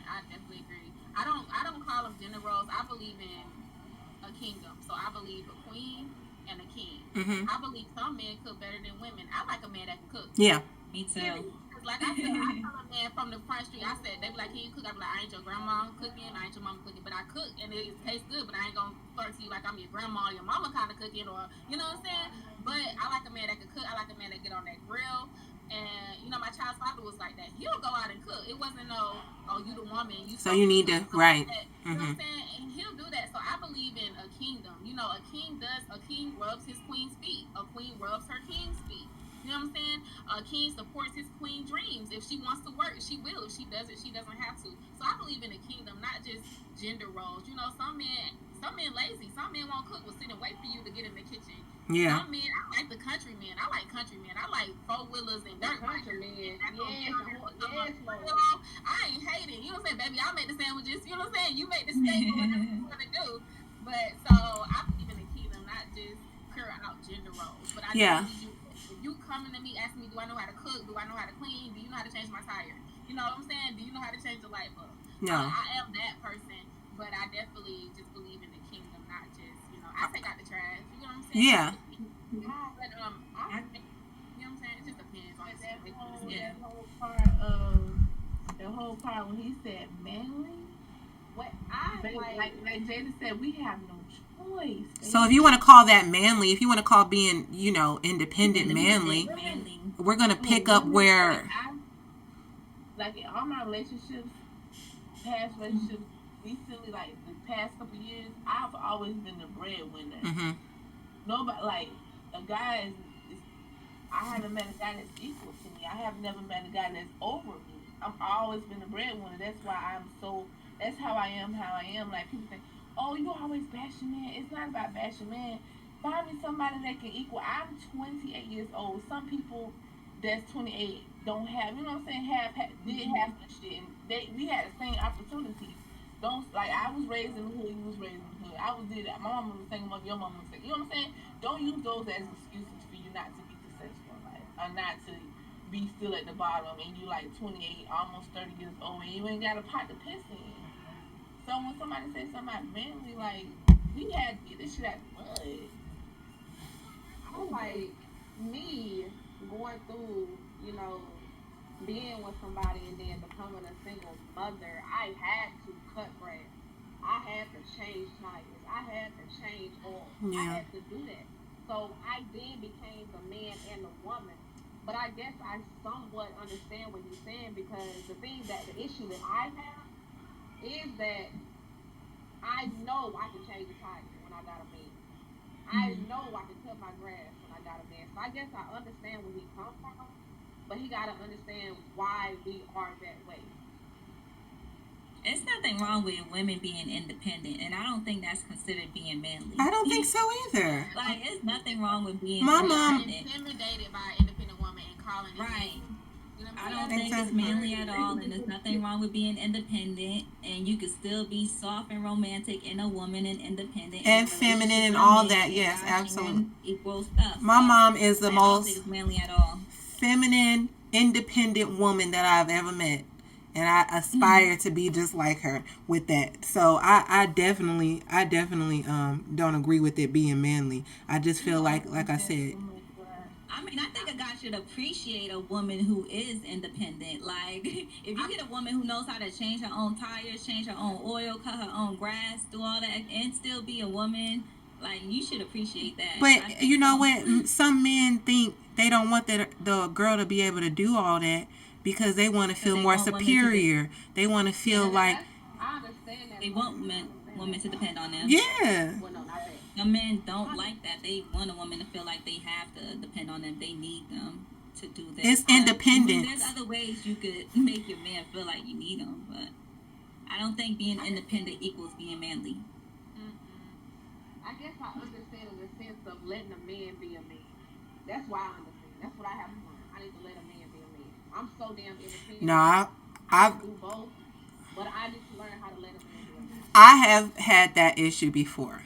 I definitely agree. I don't call them gender roles. I believe in a kingdom. So I believe a queen and a king. Mm-hmm. I believe some men cook better than women. I like a man that can cook. Yeah. Me too. Because like I said, I tell a man from the front street, I said, they be like, can you cook? I be like, I ain't your grandma cooking, I ain't your mama cooking, but I cook and it tastes good, but I ain't gonna flirt to you like I'm your grandma or your mama kind of cooking, or you know what I'm saying? But I like a man that can cook. I like a man that get on that grill. And my child's father was like that. He'll go out and cook. It wasn't no, oh, you the woman. So you need to, right. You know what I'm saying? And he'll do that. So I believe in a kingdom. A king rubs his queen's feet. A queen rubs her king's feet. You know what I'm saying? A king supports his queen dreams. If she wants to work, she will. If she doesn't, she doesn't have to. So I believe in a kingdom, not just gender roles. Some men lazy. Some men won't cook. Will sit and wait for you to get in the kitchen. Yeah. Some men, I like the country men. I like country men. I like four-wheelers and dirt Country bikers. men. I ain't hating. You know what I'm saying, baby? I'll make the sandwiches. You know what I'm saying? You make the steak or whatever you want to do. But so I believe in the kingdom, not just pure out gender roles. But I need you. If you coming to me asking me, do I know how to cook? Do I know how to clean? Do you know how to change my tire? You know what I'm saying? Do you know how to change the light bulb? No. I am that person, but I definitely just believe in the kingdom, not just I take out the trash. You know what I'm saying? Yeah. But I think, you know what I'm saying? It just depends on the situation. The whole part when he said manly. What I like Jada said, we have no choice. So if you want to call that manly, if you want to call being, independent manly, we're gonna pick up where. Like in all my relationships, past relationships, recently, like the past couple years, I've always been the breadwinner. Mm-hmm. Nobody, like a guy I haven't met a guy that's equal to me. I have never met a guy that's over me. I've always been the breadwinner. That's why that's how I am, Like people think, oh, you always bashing men. It's not about bashing men. Find me somebody that can equal. I'm 28 years old. Some people that's 28 don't have, you know what I'm saying, did have the shit. And we had the same opportunities. I was raised in the hood, you was raised in the hood. I was did that. My mama was single, your mama was single. You know what I'm saying? Don't use those as excuses for you not to be successful in life, or not to be still at the bottom, and you like 28, almost 30 years old, and you ain't got a pot to piss in. So when somebody says something about manly, like, we had to get this shit out of the mud. I like me going through, being with somebody and then becoming a single mother. I had to cut grass. I had to change tires. I had to change oil. I Yeah. had to do that. So I then became the man and the woman. But I guess I somewhat understand what you're saying because the issue that I have is that I know I can change a tire when I got a man. I know I can cut my grass when I got a man. So I guess I understand where he comes from, but he got to understand why we are that way. It's nothing wrong with women being independent, and I don't think that's considered being manly. I don't think so either. Like, it's nothing wrong with being My We mom- are independent. intimidated by an independent woman and calling it Right. manly. You know what I I'm don't saying? think it's Exactly. manly at all, and there's nothing wrong with being independent, and you could still be soft and romantic in a woman and independent And in a feminine relationship and with a all man, that. and Yes, y'all absolutely. sharing equal stuff. My So, mom is the like, I don't think most it's manly at all. feminine, independent woman that I've ever met. And I aspire to be just like her with that. So I definitely don't agree with it being manly. I just feel like I said, I mean, I think a guy should appreciate a woman who is independent. Like, if you get a woman who knows how to change her own tires, change her own oil, cut her own grass, do all that, and still be a woman, like, you should appreciate that. I but think you know so. what? Some men think they don't want the girl to be able to do all that because they want to feel they more want women to superior. They want to feel like, I understand that. They want women to depend on them. yeah. Well, no, not that. Some men don't like that. They want a woman to feel like they have to depend on them. They need them to do that. It's I mean, independence. there's other ways you could make your man feel like you need him, but I don't think being independent equals being manly. I guess I understand in the sense of letting a man be a man. That's why I understand. That's what I have to learn. I need to let a man be a man. I'm so damn independent. No, I I can do both, but I need to learn how to let a man be a man. I have had that issue before.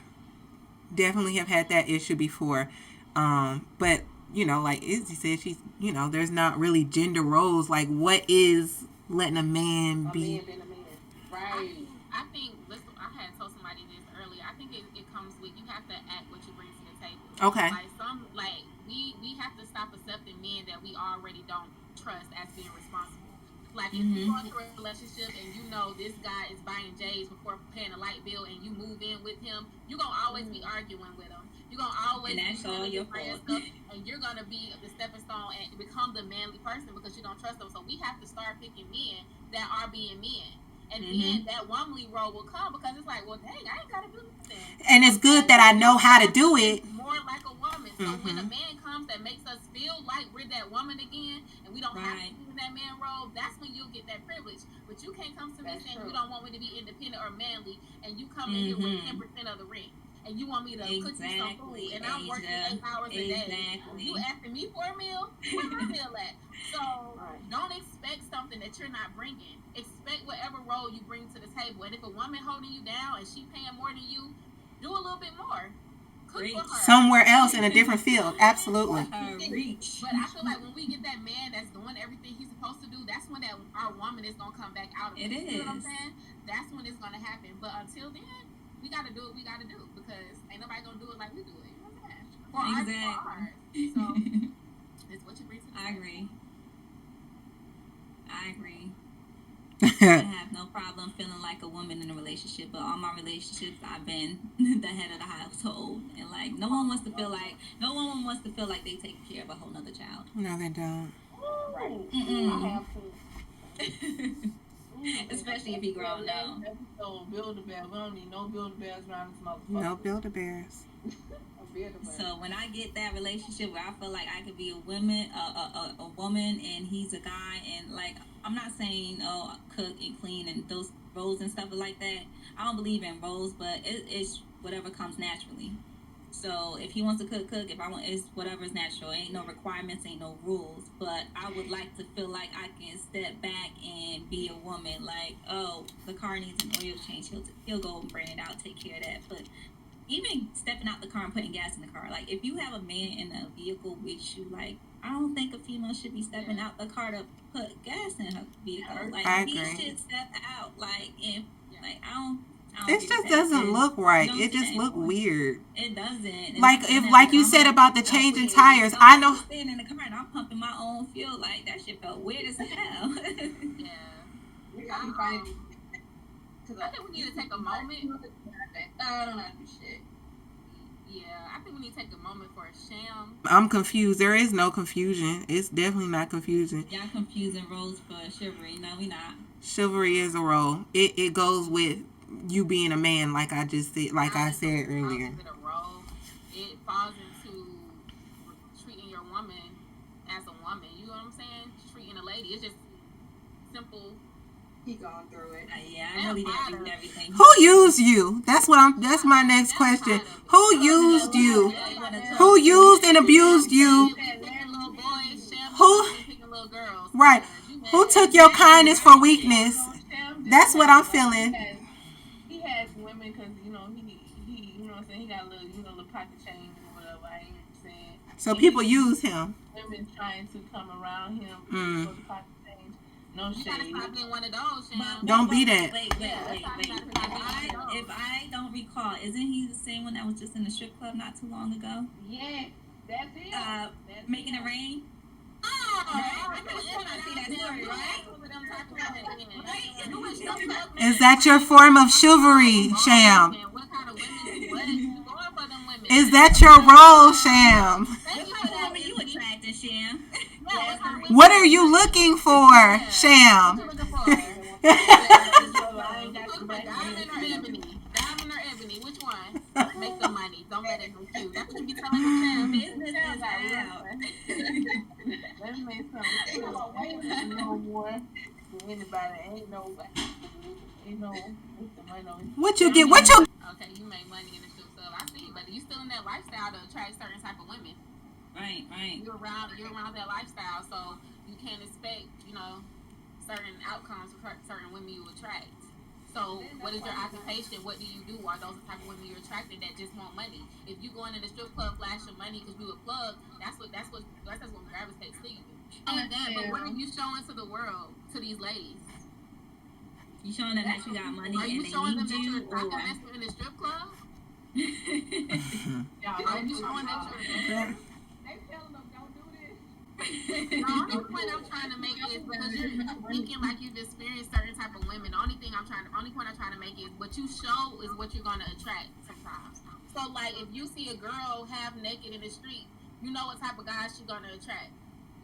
Definitely have had that issue before. But you know, like Izzy said, there's not really gender roles. Like, what is letting a man A be? man being a man. Right. I think listen, I had told somebody this earlier. I think it comes with you have to act what you bring to the table. Okay. Like we have to stop accepting men that we already don't trust as being responsible. Like if you go into a relationship and you know this guy is buying J's before paying a light bill and you move in with him, you're gonna always be arguing with him. You're gonna always And that's be all your saying fault. stuff, and you're gonna be the stepping stone and become the manly person because you don't trust them. So we have to start picking men that are being men. And then that womanly role will come because it's like, well, dang, I ain't gotta do nothing. And it's good that I know how to do it. More like a woman. So when a man comes that makes us feel like we're that woman again, and we don't have to be in that man role, that's when you'll get that privilege. But you can't come to me saying you don't want me to be independent or manly, and you come in here with 10% of the rent. And you want me to cook you some food, and I'm working 8 hours a day. You asking me for a meal? Where my meal at? So don't expect something that you're not bringing. Expect whatever role you bring to the table. And if a woman holding you down and she paying more than you, do a little bit more. Cook for her. Somewhere else in a different field. Absolutely. Reach. But I feel like when we get that man that's doing everything he's supposed to do, that's when that our woman is gonna come back out of it. You know what I'm saying? That's when it's gonna happen. But until then, we gotta do what we gotta do because ain't nobody gonna do it like we do it. You know what I'm saying? For ours. So it's what you bring to the table. I agree. I have no problem feeling like a woman in a relationship, but all my relationships I've been the head of the household, and like no one wants to feel like they take care of a whole nother child. No, they don't. Right. Mm-mm. I have to. Especially if you grow down. So Build-A-Bear, we don't need no Build-A-Bears around this motherfucker. No Build-A-Bears. So when I get that relationship where I feel like I could be a woman, and he's a guy, and like I'm not saying cook and clean and those roles and stuff like that. I don't believe in roles, but it's whatever comes naturally. So if he wants to cook, if I want, it's whatever's natural. Ain't no requirements, ain't no rules. But I would like to feel like I can step back and be a woman. Like, oh, the car needs an oil change. He'll go and bring it out, take care of that. But even stepping out the car and putting gas in the car. Like, if you have a man in a vehicle with you, like, I don't think a female should be stepping out the car to put gas in her vehicle. Like, he should step out. Like, if, like, I don't It just doesn't look right. Don't It just look weird. It doesn't. Like like you said about the changing tires, I know. Standing in the car and I'm pumping my own fuel. Like that shit felt weird as hell. Yeah. We gotta find I think we need to take a moment. I don't know how to do shit. Yeah, I think we need to take a moment for a sham. I'm confused. There is no confusion. It's definitely not confusion. Y'all confusing roles for chivalry. No, we not. Chivalry is a role. It goes with you being a man, like I just said, like I said earlier. Is it a role? It falls into treating your woman as a woman. You know what I'm saying? Treating a lady. It's just simple. He gone through it. Yeah, I really didn't read everything. Who used you? That's my next question. Who used you? Who used and abused you? Who? Right. Who took your kindness for weakness? That's what I'm feeling. He has women because you know he you know what I'm saying, he got a little little pocket change or whatever. I ain't saying. So people use him. Women trying to come around him for the pocket change. No You gotta shade. stop being one of those, Sham. Don't be that. Wait. If I don't recall, isn't he the same one that was just in the strip club not too long ago? Yeah, that's it. Making it rain? I see that story, right? Is that your form of chivalry, Sham? What kind of women you going for them women? Is that your role, Sham? What kind of woman you attracting, Sham? What are you looking for, Sham? Diamond or ebony? Which one? Make the money. Don't let it go cute. That's what you be telling me, Sham. Business is out. Let me make something. No more than anybody. Ain't no with the money on. What you get? What you? Okay, you make money in the strip club. I see, but you still in that lifestyle to attract certain type of women. Right. You're around that lifestyle, so you can't expect, certain outcomes for certain women you attract. So, what is your occupation? What do you do? Are those the type of women you're attracting that just want money? If you going in the strip club flashing money because you a plug, that's what gravitates to you. And that, but what are you showing to the world, to these ladies? You showing them that you got money Are you and showing they them that need you're you, a or investor in the strip club? Are you showing that you're They telling them don't do this. The only point I'm trying to make is because you're thinking like you've experienced certain type of women. The only point I'm trying to make is what you show is what you're gonna attract sometimes. So like if you see a girl half naked in the street, you know what type of guys she's gonna attract.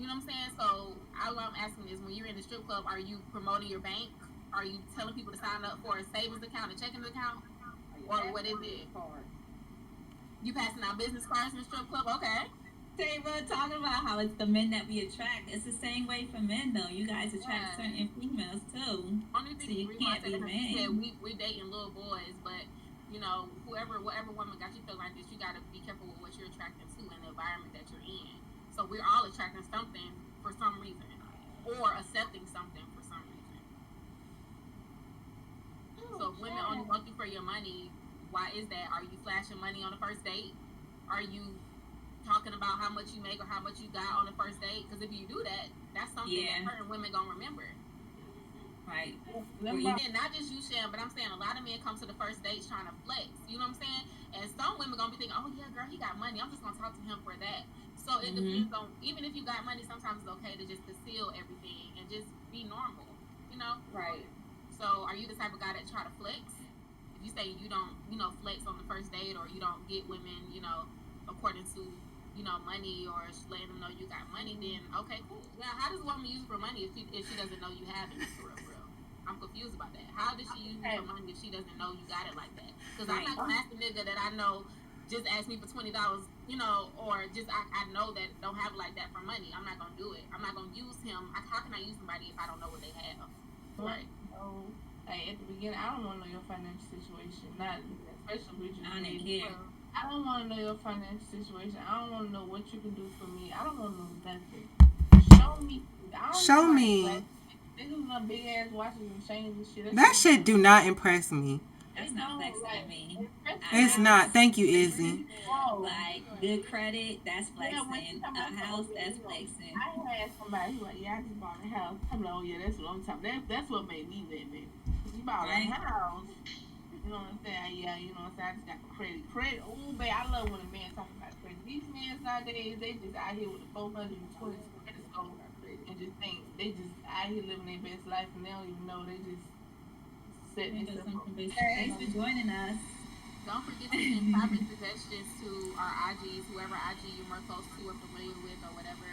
You know what I'm saying? So all I'm asking is when you're in the strip club, are you promoting your bank? Are you telling people to sign up for a savings account, a checking account? Or what is it? You passing out business cards in the strip club? Okay. Tava talking about how it's the men that we attract. It's the same way for men, though. You guys attract certain females too. Only thing So you can't be men. we dating little boys, but whatever woman got you feeling like this, you got to be careful with what you're attracting to and the environment that you're in. So we're all attracting something for some reason, or accepting something for some reason. So if women only want you for your money, why is that? Are you flashing money on the first date? Are you talking about how much you make or how much you got on the first date? Because if you do that, that's something that certain women gonna remember. Right. And not just you, Sham, but I'm saying a lot of men come to the first dates trying to flex. You know what I'm saying? And some women gonna be thinking, oh yeah, girl, he got money. I'm just gonna talk to him for that. So it depends on, even if you got money, sometimes it's okay to just conceal everything and just be normal. Right. So are you the type of guy that try to flex? If you say you don't, flex on the first date, or you don't get women, according to, money, or letting them know you got money, then okay, cool. Yeah, how does a woman use for money if she doesn't know you have it for real? I'm confused about that. How does she use your money if she doesn't know you got it like that? Because I'm not gonna ask a nigga that I know just ask me for $20, or just I know that don't have it like that for money. I'm not gonna do it. I'm not gonna use him. How can I use somebody if I don't know what they have? Right. So, at the beginning, I don't want to know your financial situation. Not especially with you. I don't care. I don't want to know your financial situation. I don't want to know what you can do for me. I don't want to know nothing. Show me. Show me. Niggas with big ass watches and chains and shit. That shit do not impress me. That's not flexing me. It's not. Thank you, Izzy. Like good credit, that's flexing. A house, that's flexing. I had somebody who like, I just bought a house. I'm like, oh yeah, that's what I'm talking. That's what made me live it. You bought a house. You know what I'm saying? Yeah, you know what I'm saying? I just got the credit. Credit. Oh, babe, I love when a man talking about credit. These men nowadays, they just out here with the 420 credit score and just think they just out here living their best life and they don't even know they just Set me That's simple. something. Thanks for joining us. Don't forget to send topic suggestions to our IGs, whoever IG you're more close to or familiar with or whatever.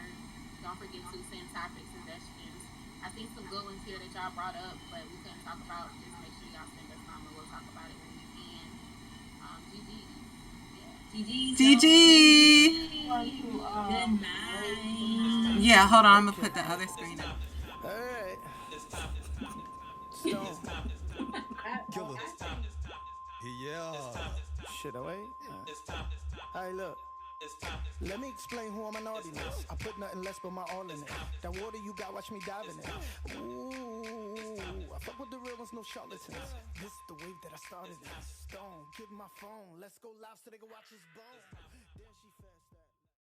Don't forget to send topic suggestions. I see some good ones here that y'all brought up, but we couldn't talk about. Just make sure y'all send us some and we'll talk about it when we can. GG. GG. Good night. Yeah, hold on. I'm going to put the other screen up. All right. Stone. Killer. Yeah. Shit, oh wait. Hey, look. Let me explain who I'm an audience. I put nothing less but my all in it. That water you got, watch me dive in it. Ooh, I fuck with the real ones, no charlatans. This is the wave that I started in. Stone, give my phone. Let's go live so they can watch us bone. Then she fell.